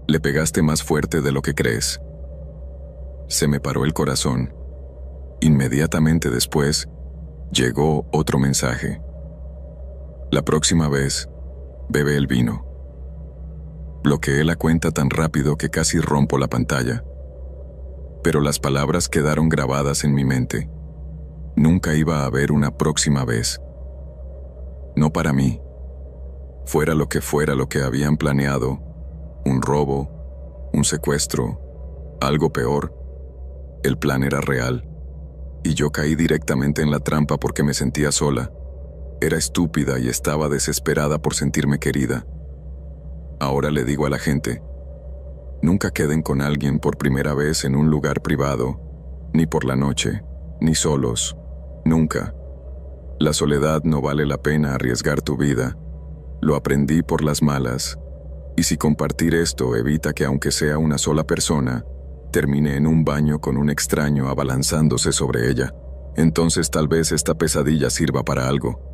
le pegaste más fuerte de lo que crees. Se me paró el corazón. Inmediatamente después, llegó otro mensaje. La próxima vez, bebe el vino. Bloqueé la cuenta tan rápido que casi rompo la pantalla. Pero las palabras quedaron grabadas en mi mente. Nunca iba a haber una próxima vez. No para mí. Fuera lo que habían planeado, un robo, un secuestro, algo peor, el plan era real. Y yo caí directamente en la trampa porque me sentía sola. Era estúpida y estaba desesperada por sentirme querida. Ahora le digo a la gente: nunca queden con alguien por primera vez en un lugar privado, ni por la noche, ni solos, nunca. La soledad no vale la pena arriesgar tu vida. Lo aprendí por las malas. Y si compartir esto evita que aunque sea una sola persona, termine en un baño con un extraño abalanzándose sobre ella, entonces tal vez esta pesadilla sirva para algo.